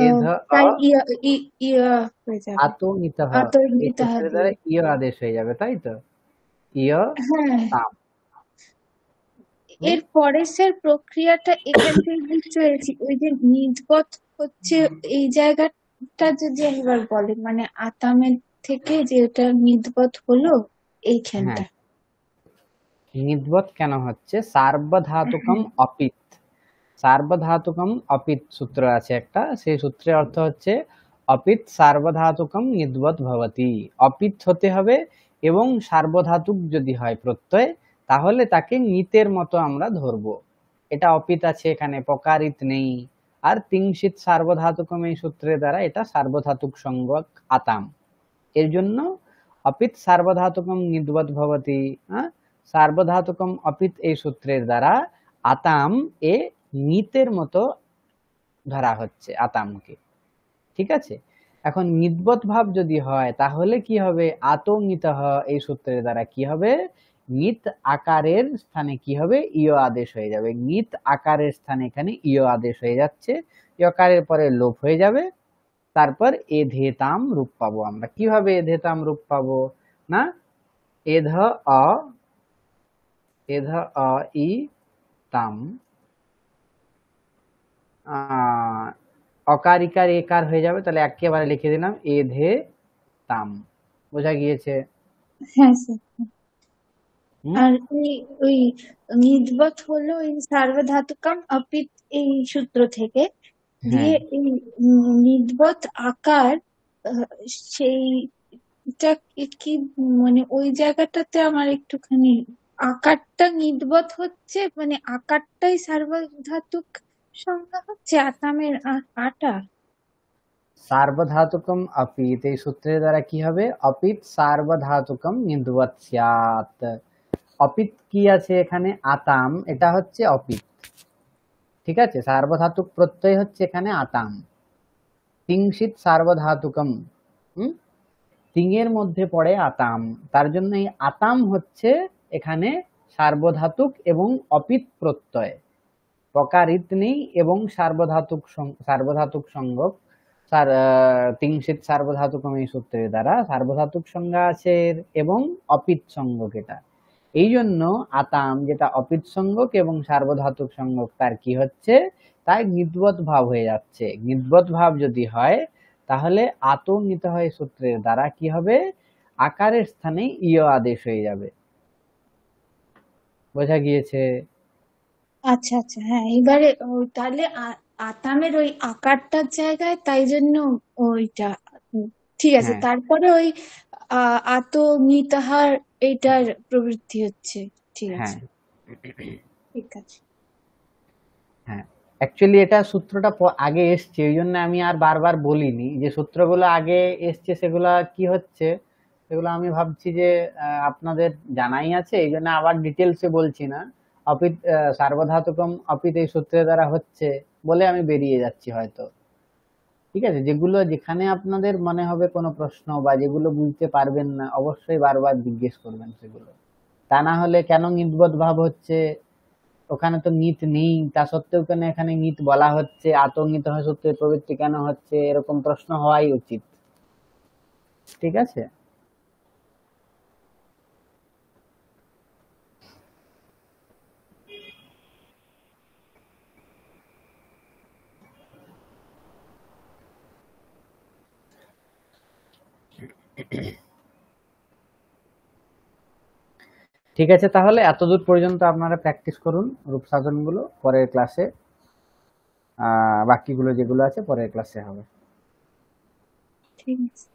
এধ অ তাই ইয়া হয়ে যাবে, আতঙ্কিতঃ, এই আতর্কিত সূত্রের দিয়ে। দ্বারা ইয় আদেশ হয়ে যাবে, তাই তো, ইয় হ্যাঁ, তাম। হুম? এর পরে স্যার প্রক্রিয়াটা এখান থেকে বুঝতে পেরেছি, ওই যে নির্গত হচ্ছে এই জায়গাটা যদি একবার বলেন, মানে আতামের থেকে যে ওটা নির্গত হলো হ্যাঁ, এইখানটা। নিদবত কেন হচ্ছে, সার্বধাতুকম অপিত, সার্বধাতুকম অপিত সূত্র আছে একটা, সেই সূত্রের অর্থ হচ্ছে অপিত সার্বধাতুকম নিদবত ভবতি, অপিত হতে হবে এবং সার্বধাতুক যদি হয় প্রত্যয়, তাহলে তাকে নিতের মতো আমরা ধরবো। এটা অপিত আছে এখানে, পকারিত নেই। আর তিংশিত সার্বধাতুকম এই সূত্রের দ্বারা এটা সার্বধাতুক সঙ্গক আতাম, এর জন্য অপিত সার্বধাতুকম নিদবত ভবতি। হ্যাঁ, সার্বধাতুকম অপিত এই সূত্রের দ্বারা আতাম এ নিতের মতো ধরা হচ্ছে আতামকে, ঠিক আছে। এখন নিদবত ভাব যদি হয় তাহলে কি হবে, আতঙ্কিত এই সূত্রের দ্বারা কি হবে, নিত আকারের স্থানে কি হবে, ইয় আদেশ হয়ে যাবে, নিত আকারের স্থানে এখানে ইয় আদেশ হয়ে যাচ্ছে, ইয়কারের পরে লোপ হয়ে যাবে, তারপর এধেতাম রূপ পাবো আমরা। কিভাবে এধেতাম রূপ পাবো, না, এধ অ, এধ অ ই তাম, অকারিকার একার হয়ে যাবে, তাহলে একেবারে লিখে দিলাম এধে তাম, বোঝা গিয়েছে? হ্যাঁ স্যার। হুম? আর ওই ওই নির্গত হলো এই সার্বধাতুকাম অপিত এই সূত্র থেকে, হ্যাঁ, দিয়ে এই নির্গত আকার, আহ, সেইটা কি, মানে ওই জায়গাটাতে আমার একটুখানি আকারটা নির্গত হচ্ছে, মানে আকারটাই সার্বধাতুক সংজ্ঞা হচ্ছে আতামের আটা। সার্বধাতুকম অপিত এই সূত্রের দ্বারা কি হবে, অপিত সার্বধাতুকম নির্বৎ স্যাৎ। অপিত কি আছে এখানে, আতাম, এটা হচ্ছে অপিত, ঠিক আছে, সার্বধাতুক প্রত্যয় হচ্ছে এখানে আতাম, তিংশিত সার্বধাতুকম, হুম, তিঙের মধ্যে পড়ে আতাম, তার জন্য এই আতাম হচ্ছে এখানে সার্বধাতুক এবং অপিত প্রত্যয়, প্রকারিত নেই এবং সার্বধাতুক সার্বধাতুক সঙ্গক, তিংশিত সার্বধাতুকম এই সূত্রের দ্বারা সার্বধাতুক সংজ্ঞা আছে এবং অপিত সঙ্গক এটা, এই জন্য আতাম যেটা অপিত সঙ্গক এবং সার্বধাতুক সঙ্গক তার কি হচ্ছে, তাই নিদবত ভাব হয়ে যাচ্ছে। নিদবত ভাব যদি হয় তাহলে আতঙ্কিত হয় সূত্রের দ্বারা কি হবে, আকারের স্থানে ইয় আদেশ হয়ে যাবে, বোঝা গিয়েছে? আচ্ছা আচ্ছা, হ্যাঁ, এবারে তাহলে আতামের ওই আকারটার জায়গায়, তাই জন্য ওইটা ঠিক আছে, হ্যাঁ, তারপরে ওই আত নিতাহার এইটার প্রবৃত্তি হচ্ছে। ঠিক হ্যাঁ, আছে, ঠিক আছে। হ্যাঁ, অ্যাকচুয়ালি এটা সূত্রটা আগে এসছে, ওই জন্য আমি আর বারবার বলিনি, যে সূত্রগুলো আগে এসছে সেগুলা কি হচ্ছে, সেগুলো আমি ভাবছি যে আপনাদের জানাই আছে, এই জন্য আবার ডিটেলসে বলছি না। অপিত সার্বধাতুকম অপিত এই সূত্রের দ্বারা হচ্ছে বলে আমি বেরিয়ে যাচ্ছি হয়তো, ঠিক আছে। যেগুলো যেখানে আপনাদের মনে হবে কোনো প্রশ্ন বা যেগুলো বুঝতে পারবেন না অবশ্যই বারবার জিজ্ঞেস করবেন সেগুলো, তা না হলে কেন নির্বোধ ভাব হচ্ছে, ওখানে তো নিত নেই, তা সত্ত্বেও কেন এখানে নিত বলা হচ্ছে, আতঙ্কিত হয় সূত্রের প্রবৃত্তি কেন হচ্ছে, এরকম প্রশ্ন হওয়াই উচিত, ঠিক আছে। ঠিক আছে, তাহলে এতদূর পর্যন্ত আপনারা প্র্যাকটিস করুন রূপ সাধনগুলো, পরের ক্লাসে বাকিগুলো যেগুলো আছে পরের ক্লাসে হবে। ঠিক আছে।